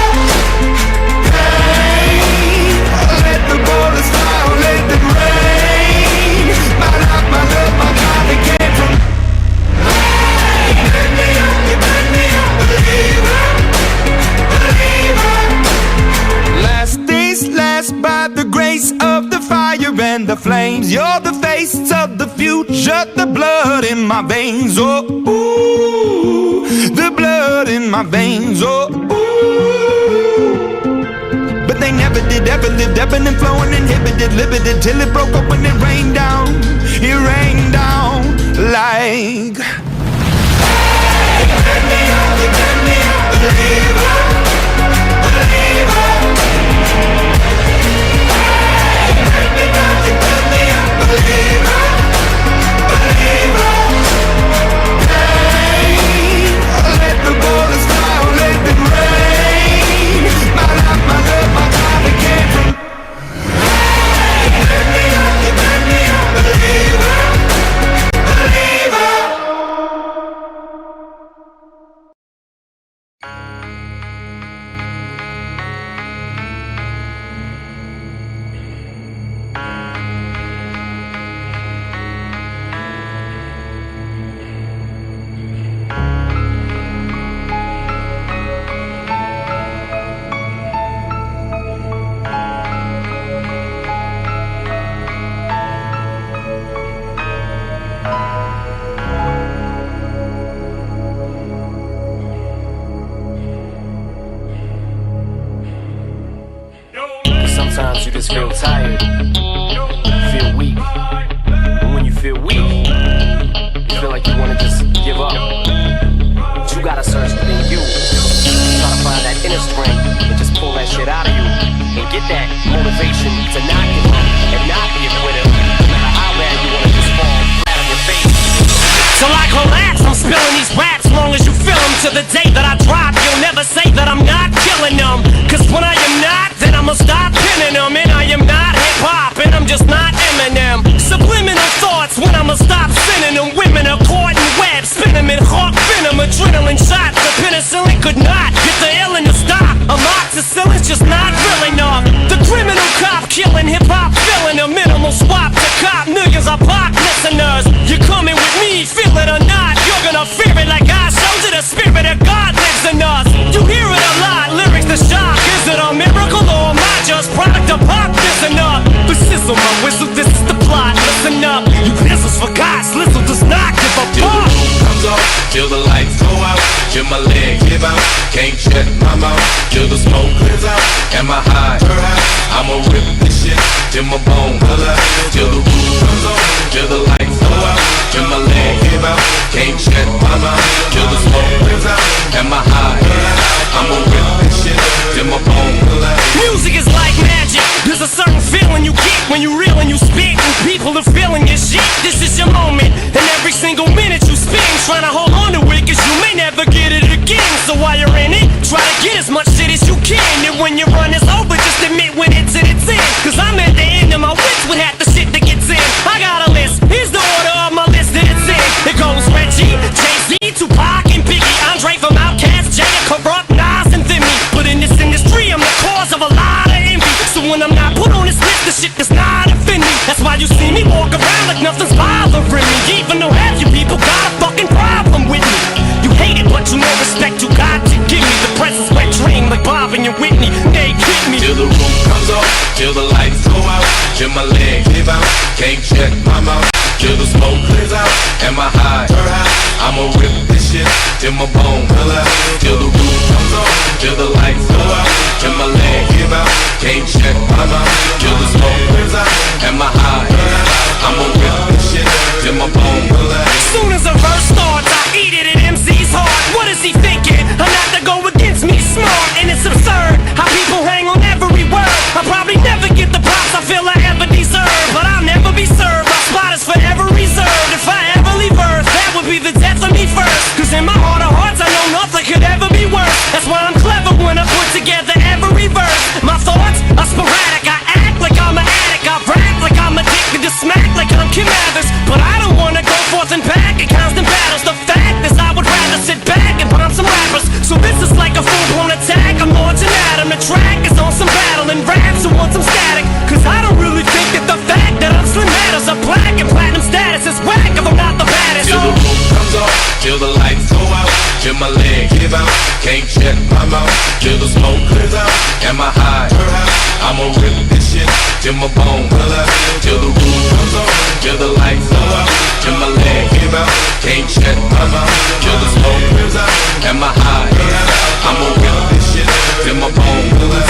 Let the bullets fly, let them rain. My life, my love, my God, it came from. Hey, you burn me up, you burn me up, believer, believer. Last days last by the grace of the fire and the flames. You're the face of the future, the blood in my veins. Oh, ooh, the blood in my veins. Oh, ooh. they never did, ever lived, ebbing and flowing, inhibited, limited, till it broke up when it rained down. It rained down like. Hey, you turn me on, believer, believer. Hey, you turn me on, believer, believer. Hey, let the bullets fly, let them rain. My life, my love, my time, it came from. Hey, you turn me on, believer, believer. Sometimes you just feel tired, feel weak, and when you feel weak, you feel like you wanna just give up. But you gotta search within you, try to find that inner strength, and just pull that shit out of you, and get that motivation to not give up, and not be a quitter, no matter how bad you wanna just fall flat on your face. Till I collapse, I'm spilling these raps, long as you feel them, to the day that I drop, you'll never say that I'm not killing them, cause when I am not, then I'ma stop pinning them, and I am not hip-hop, and I'm just not Eminem. Subliminal thoughts when I'ma stop sending them. Women are caught in webs, spin them in hawk venom, adrenaline shots. The penicillin could not get the illin to stop. Amoxicillin's just not real enough. The criminal cop killing hip-hop, filling a minimal swap to cop. Millions of pop listeners, you're coming with me, feel it or not. You're gonna fear it like I showed you. The spirit of God lives in us. You hear it a lot, lyrics to shock. Is it a miracle or am I just product of pop? Listen up, the sizzle, my whistle, this is the plot. Listen up, you pistols for God, Slizzle does not give a Till the fuck. roof comes off, till the lights go out, till my legs give out, can't shut my mouth, till the smoke clears out, and my high, I'ma rip this shit, till my bone color, till the roof comes off, till the lights go out, till my legs give out, can't shut my mouth, till the smoke clears out, and my high, I'ma rip this shit, till my bone color. Music is like magic. There's a certain feeling you get when you reel and you spit, and people are feeling your shit. This is your moment, and every single minute you spend trying to hold on to it, cause you may never get it again. So while you're in it, try to get as much shit as you can, and when your run is over, just admit when it's in its end. Cause I'm at the end of my wits with half the shit that gets in. I got a list, here's the order of my list that it's in. It goes Reggie, Jay-Z, Tupac, and Biggie, Andre from Outkast, Jay, Corrupt, Nas, and Vimy. But in this industry, I'm the cause of a lot of envy. So when I'm not put on this list, the shit does not offend me. That's why you see me walk around like nothing's bothering me, even though half you people got a fucking problem with me. You hate it, but you know respect you got to give me. The presence wet dream like Bob and your Whitney, they kick me. Till the roof comes off, till the lights go out, till my legs give out, can't shut my mouth, till the smoke clears out, and my high, I'ma rip this shit, till my bone color, till the roof comes off, till the lights go out, till my legs give out, can't shut my mouth, till the smoke clears out, and my high, I'ma rip this shit, till my bone color. Soon as a verse starts, I eat it at MC's heart. What is he thinking? I'm not to go against me, smart, and it's absurd how people hang on every word. I'll probably never get the props I feel I ever deserve, but I'll never be served. My spot is forever reserved. If I ever leave Earth, that would be the death of me first. Cause in my heart of hearts, I know nothing could ever be worse. That's why I'm clever when I put together every verse. My thoughts are sporadic. I act like I'm an addict. I rap like I'm addicted to smack like I'm Kim Mathers. But I don't wanna go forth and back in constant battles. The fact is I would rather sit back and bomb some rappers. So this is like a full-blown attack. I'm launching at 'em. The track is on some battle and raps who want some static. Cause I don't really think that the fact that I'm slim matters. A black and platinum status is whack if I'm not the baddest. Till the roof comes off, till the lights go out, till my legs give out, can't shut my mouth, till the smoke clears out, and my high, I'ma rip this shit, till my bone color, till the roof comes off, till the lights go out, till my legs give out, can't shut my mouth, till the smoke clears out, and my high, I'ma rip this shit, till my bone color.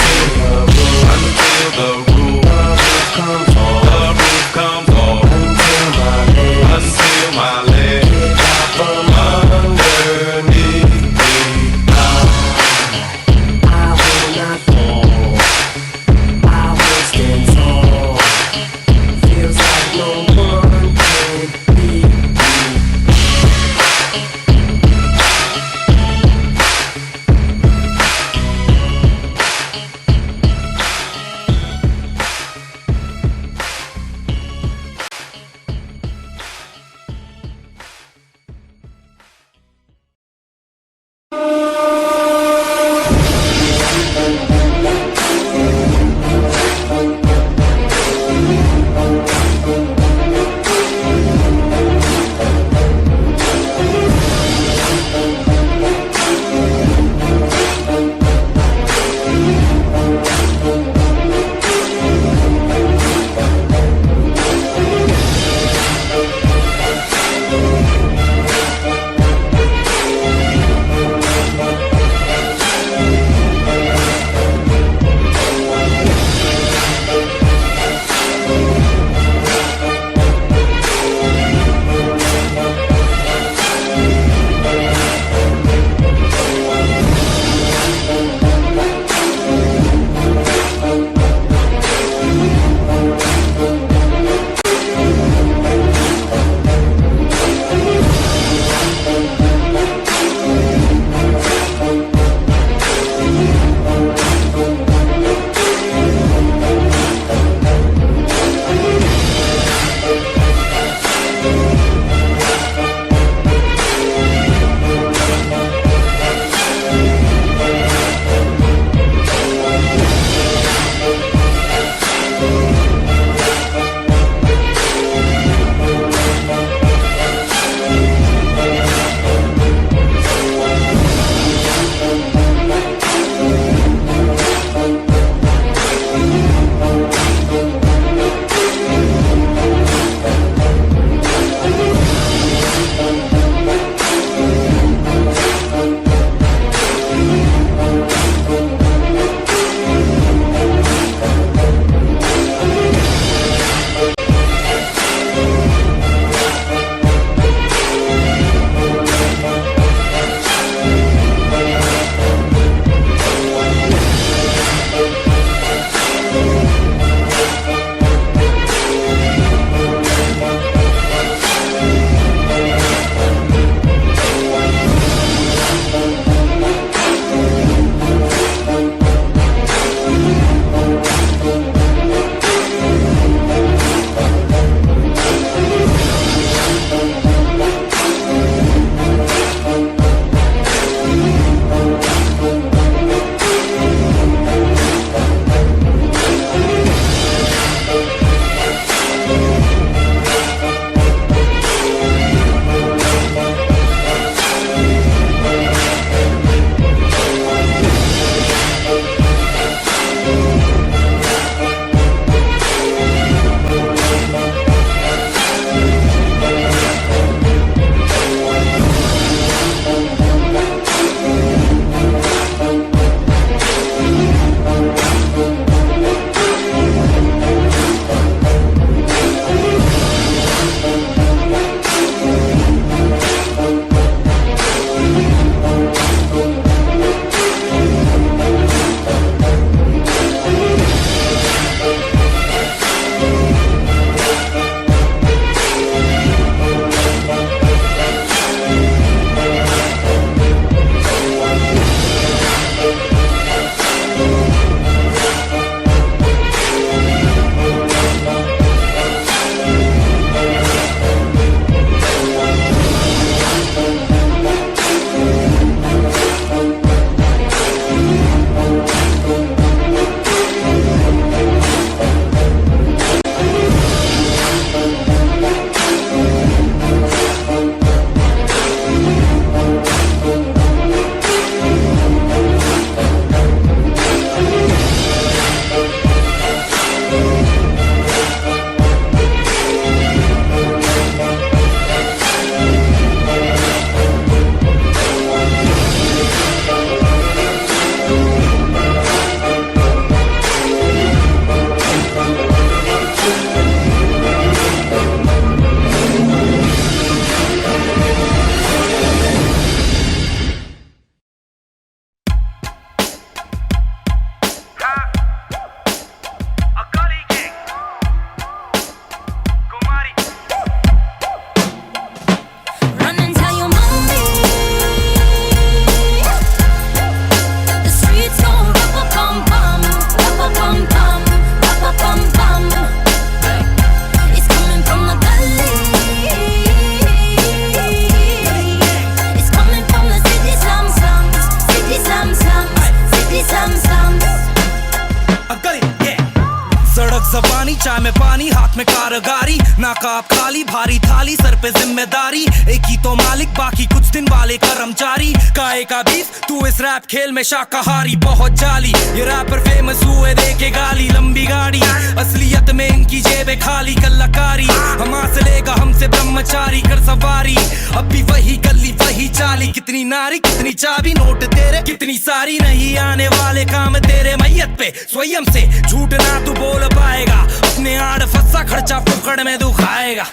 सड़क जबानी, चाय में पानी, हाथ में कारगारी, नाकाब खाली, भारी थाली, सर पे जिम्मेदारी, एक ही तो मालिक, बाकी कुछ दिन वाले कर्मचारी, काहे का बीफ, तू इस रैप खेल में शाकाहारी, बहुत जाली, ये रैपर फेमस हुए देके गाली, लंबी गाड़ी, असलियत में इनकी जेबें खाली, कलाकारी, हम से लेगा हमसे ब्रह्मचारी, कर सवारी, अब भी वही गली वही चाली, कितनी नारी कितनी चाबी, नोट तेरे कितनी सारी, नहीं आने वाले काम तेरे मैयत पे, स्वयं से झूठ ना तू बोल पाएगा, अपने आड़ फंसा खर्चा फुकड़ में दुखाएगा।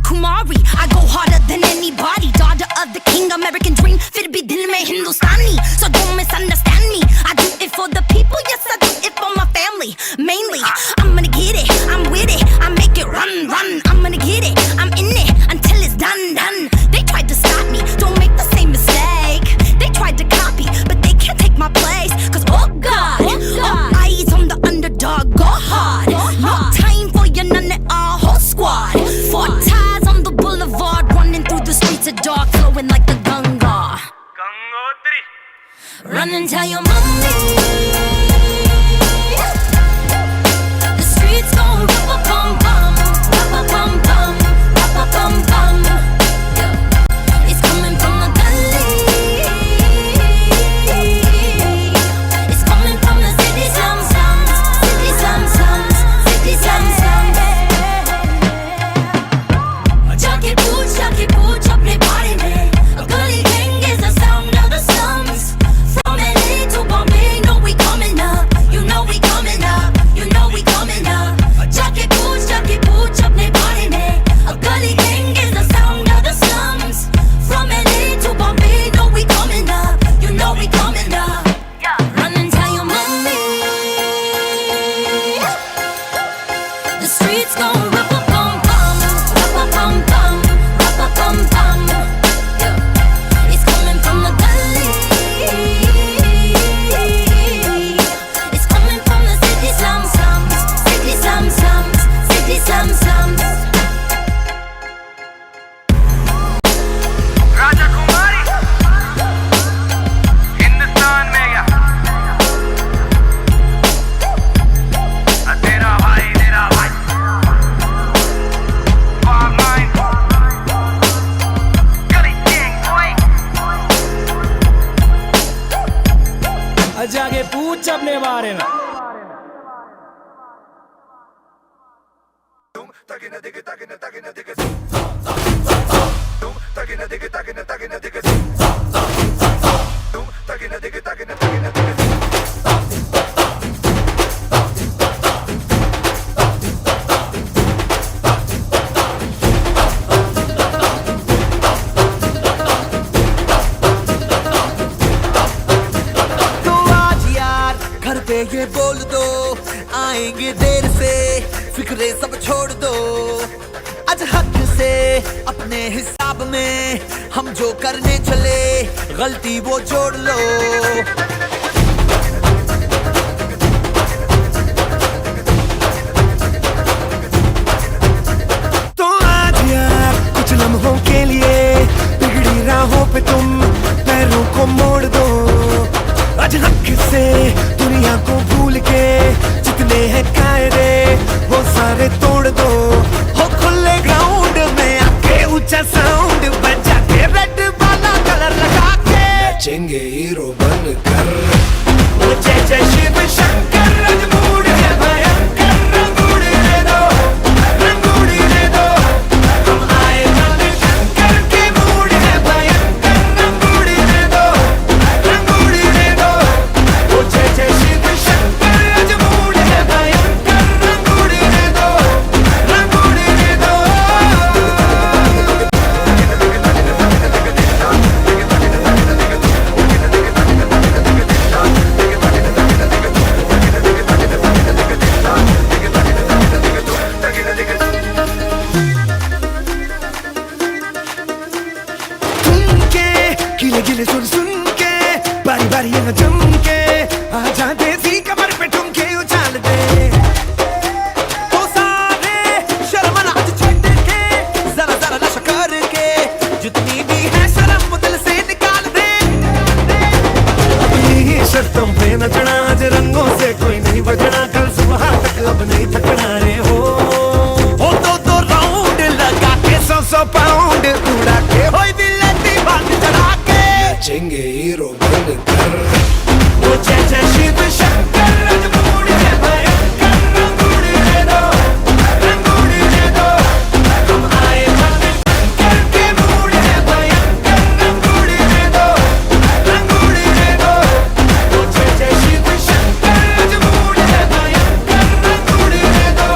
Kumari, I go harder than anybody. Daughter of the king, American dream. Fit bhi dil mein Hindustani. So don't misunderstand me. I do it for the people, yes I do it for my family. Mainly, I'm gonna get it, I'm with it, I make it run, run. I'm gonna get it, I'm in it until it's done, done. They tried to stop me, don't make the same mistake. They tried to copy, but they can't take my place. Cause oh God, all eyes on the underdog, go hard. No time for your none at all, whole squad. 4 ties on the boulevard, running through the streets of dark, flowing like the Ganga. Run and tell your mommy. The streets gon' rap-a-bum-bum, rap-a-bum-bum, rap-a-bum-bum. Yeah. It's coming from the gully. It's coming from the city slums, city slums, city slums. जाके पूछ अपने बारे में, a gully gang is the sound of the slums. From LA to Bombay, know we coming up, you know we coming up, you know we coming up. जाके पूछ अपने बारे में, a gully gang is the sound of the slums. From LA to Bombay, know we coming up, you know we coming up. Run and tell your mommy, the streets gon' rap-a-bum-bum, rap-a-bum-bum, rap-a-bum-bum. Yeah. It's coming from the gully. It's coming from the city slums, city slums, city slums. राजा कुमारी हिंदुस्तान में या तेरा भाई 5-9 Gully gang boy. जाके पूछ अपने बारे में। तो आज यार घर पे ये बोल दो, आएंगे देर से, फिक्रे सब छोड़ दो। आज हक से अपने हिसाब में हम जो करने चले, गलती वो जोड़ लो। तो आज यार कुछ लम्हों के लिए बिगड़ी राहों पे तुम पैरों को मोड़ दो। आज हक से दुनिया को भूल के जितने हैं कायदे वो सारे तोड़ दो। हो खुले ग्राउंड में आके ऊंचा साउंड बजा के रेड वाला कलर लगा के नाचेंगे हीरो बनकर। ओ जय जय शिव शंकर, रंगूड़ है भयंकर, रंगूड़ दे दो, रंगूड़ दे दो। हम आए जल्द शंकर के मूड है भयंकर, रंगूड़ दे दो, रंगूड़ दे दो। ओ जय जय शिव शंकर, रंगूड़ है भयंकर, रंगूड़ दे दो। गिले गिले सुन सुन के बारी बारी ये न जम के आजा देसी कमर पे ठुमके उछाल दे तो सारे शर्म ना आज छोड़ के जरा जरा नशा करके जितनी भी है शर्म वो दिल से निकाल दे अपनी ही शर्तों पे नचना आज रंगों से कोई नहीं बजना कल सुबह तक अब नहीं थकना रे हो दो राउंड लगा के 100 पाउंड उड़ा के होई दिल दीवान चढ़ा के नचेंगे हीरो बनकर वो जय शिव शंकर रंगूड़ है भयंकर रंगूड़ दे दो हम आए शंकर के मूड है भयंकर रंगूड़ दे दो वो जय शिव शंकर रंगूड़ है भयंकर रंगूड़ दे दो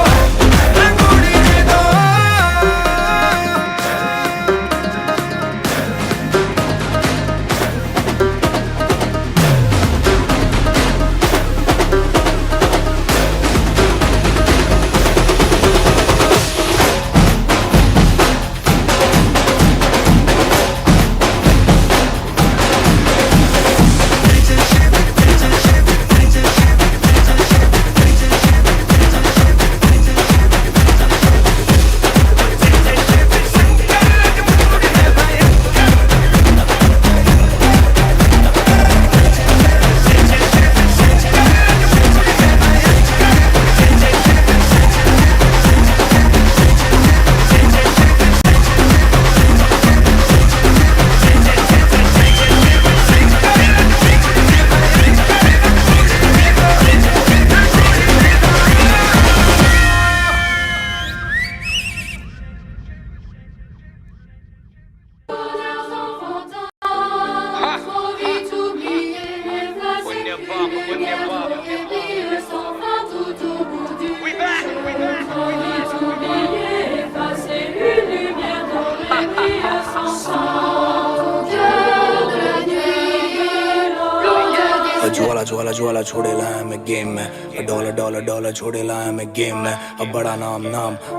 ज्वाला छोड़े लाया मैं गेम में डॉलर छोड़े लाया मैं गेम में अब बड़ा नाम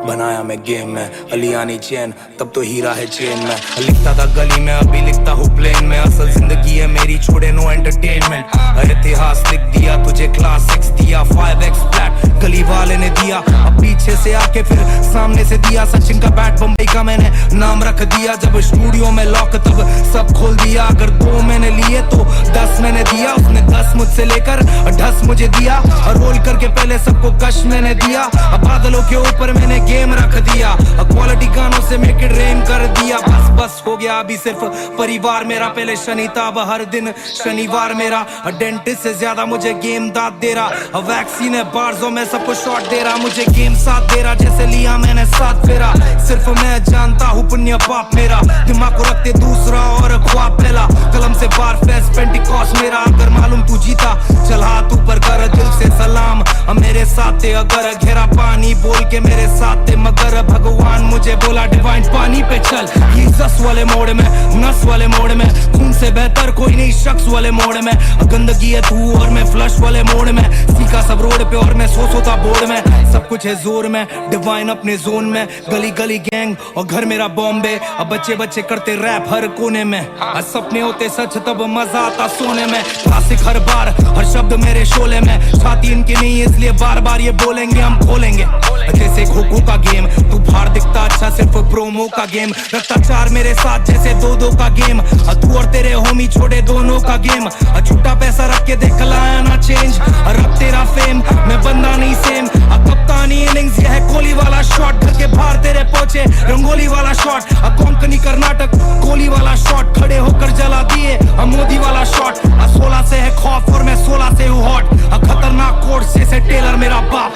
बनाया मैं गेम में अलियानी चैन तब तो हीरा है चेन में लिखता था गली में अभी लिखता हूँ प्लेन में असल जिंदगी है मेरी छोड़े नो एंटरटेनमेंट इतिहास लिख दिया तुझे क्लास 6 दिया 5x फ्लैट गली वाले ने दिया अब पीछे से आके फिर सामने से दिया सचिन का बैट बम्बई का मैंने नाम रख दिया जब स्टूडियो में लॉक तब सब खोल दिया अगर 2 मैंने लिए तो 10 मैंने दिया उसने 10 मुझसे लेकर 10 मुझे दिया और रोल करके पहले सबको कश मैंने दिया अब बादलों के ऊपर मैंने गेम रख दिया क्वालिटी गानों से मेक इट रेन कर दिया बस हो गया अभी सिर्फ परिवार मेरा पहले शनिता अब हर दिन शनिवार मेरा डेंटिस्ट से ज्यादा मुझे गेम दाद दे रहा वैक्सीन है बार्जों में सबको शॉट दे रहा मुझे गेम साथ दे रहा जैसे लिया मैंने साथ फेरा सिर्फ मैं जानता हूँ पुण्य पाप मेरा दिमाग को रखते दूसरा और ख्वाब पहला कलम से बार फेस पेंटिकॉस्ट मेरा अगर मालूम तू जीता चल हाथ ऊपर कर दिल से सलाम मेरे साथ थे अगर घेरा पानी बोल के मेरे साथ थे मगर भगवान मुझे बोला डिवाइन पानी पे चल ये जस वाले मोड़ में नस वाले मोड़ में खून से बेहतर कोई नहीं शख्स वाले मोड़ में गंदगी है तू और मैं फ्लश वाले मोड़ में सीखा सब रोड पे और मैं सोता बोर्ड में सब कुछ है जोर में डिवाइन अपने जोन में गली गली गैंग और घर मेरा बॉम्बे अब बच्चे करते रैप हर कोने में सपने होते सच तब मजा आता सोने में क्लासिक हर बार हर शब्द मेरे शोले में छाती इनकी नहीं इसलिए बार ये बोलेंगे हम खोलेंगे जैसे खो का गेम तू बाहर दिखता अच्छा सिर्फ प्रोमो का गेम रखता 4 मेरे साथ जैसे 2 का गेम तू और तेरे होमी छोड़े दोनों का गेम छुट्टा पैसा रख के देख लाया ना चेंज रब तेरा फेम मैं बंदा नहीं सेम कप्तानी इनिंग्स ये है कोहली वाला शॉट घर के बाहर तेरे पहुंचे रंगोली वाला शॉट कोंकणी कर्नाटक कोहली वाला शॉट खड़े होकर जला दिए मोदी वाला शॉट 16 से है खौफ और मैं 16 से हूँ हॉट खतरनाक कोर्ट से टेलर मेरा बाप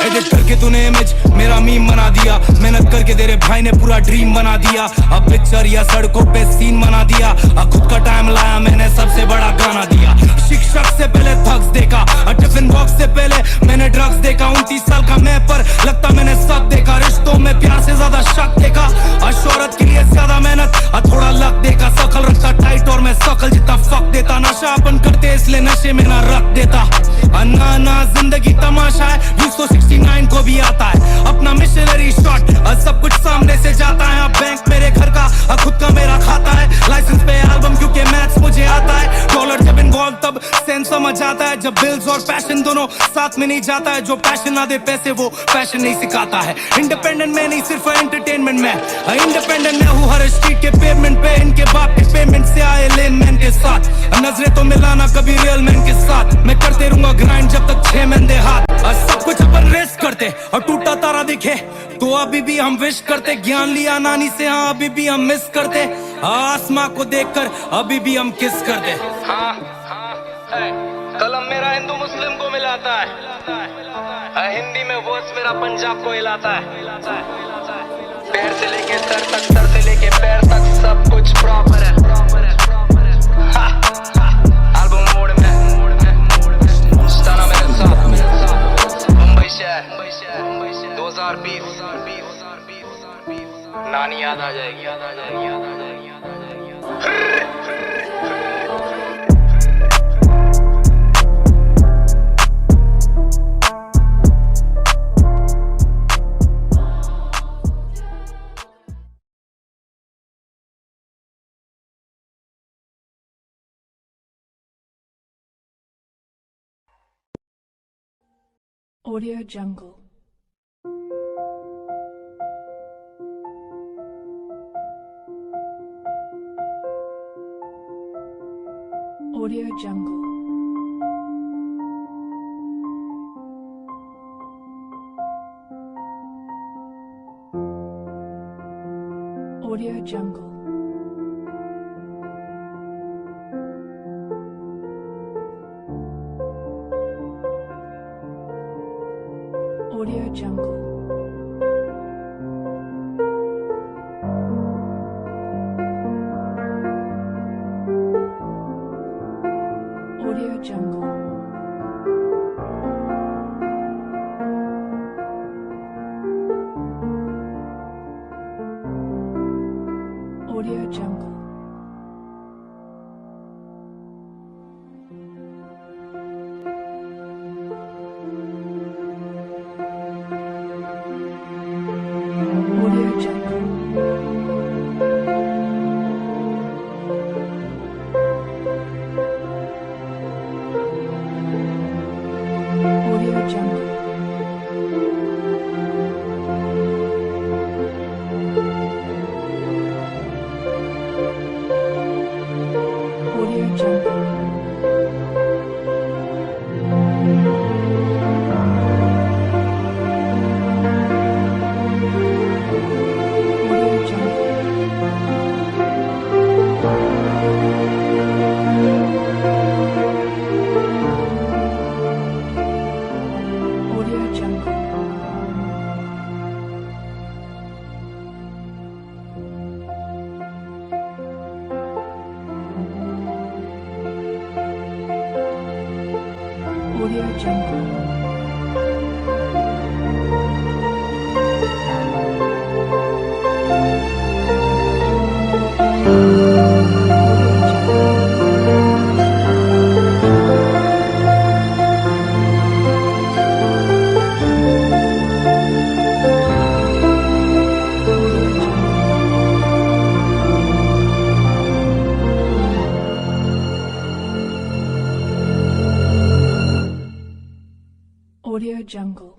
एडिट करके तूने इमेज मेरा मीम बना दिया मेहनत करके तेरे भाई ने पूरा ड्रीम बना दिया अब पिक्चर या सड़कों पे सीन बना दिया खुद का टाइम लाया मैंने सबसे बड़ा गाना दिया शिक्षक से पहले थक्स देखा टिफिन बॉक्स से पहले मैंने ड्रग्स देखा 29 साल का मैं पर लगता मैंने सब देखा रिश्तों में प्यार से ज्यादा शक देखा, शोहरत के लिए ज्यादा मेहनत, थोड़ा लक देखा। शकल रखता टाइट और मैं शकल जितना फक देता। नशा अपन करते इसलिए नशे में ना रख देता। ना ना जिंदगी तमाशा है, 269 को भी आता है अपना मिशनरी शॉट। सब कुछ सामने से जाता है, बैंक मेरे घर का, खुद का मेरा खाता है। लाइसेंस पे एल्बम क्योंकि मैथ्स मुझे आता है। डॉलर जब इन्वॉल्व तब सेंस समझ आता है, जब बिल्स और पैशन दोनों साथ में नहीं जाता है। जो पैशन ना दे पैसे वो पैशन नहीं सिखाता है। इंडिपेंडेंट मैं नहीं सिर्फ एंटरटेनमेंट में, इंडिपेंडेंट मैं हूँ हर स्ट्रीट के पेमेंट पे। इनके बाप के पेमेंट से आए लेन मैन के साथ, नजरें तो मिलाना कभी रियल मैन के साथ। मैं करते रहूंगा ग्राइंड जब तक 6 महीने हाथ। सब कुछ अपन रेस्ट करते और टूटा तारा दिखे तो अभी भी हम विश करते। ज्ञान लिया नानी से, हाँ अभी भी हम मिस करते। आसमां को देखकर अभी भी हम किस करते। हाँ कलम मेरा हिंदू मुस्लिम को मिलाता है, हिंदी में वर्ड्स मेरा पंजाब को हिलाता है। पैर से लेके सर तक, सर से लेके पैर तक सब कुछ प्रॉपर है। एल्बम मोड में स्टाना मेरे साथ, मुंबई शहर 2020। नानी याद आ जाएगी, याद आ जाएगी, याद आ जाएगी, याद आ जाएगी। Audio Jungle. Audio Jungle. Audio Jungle. Audio Jungle. Audio Jungle. Audio Jungle. Audio Jungle. Audio Jungle. Audio Jungle. Audio Jungle. Audio Jungle. Audio Jungle.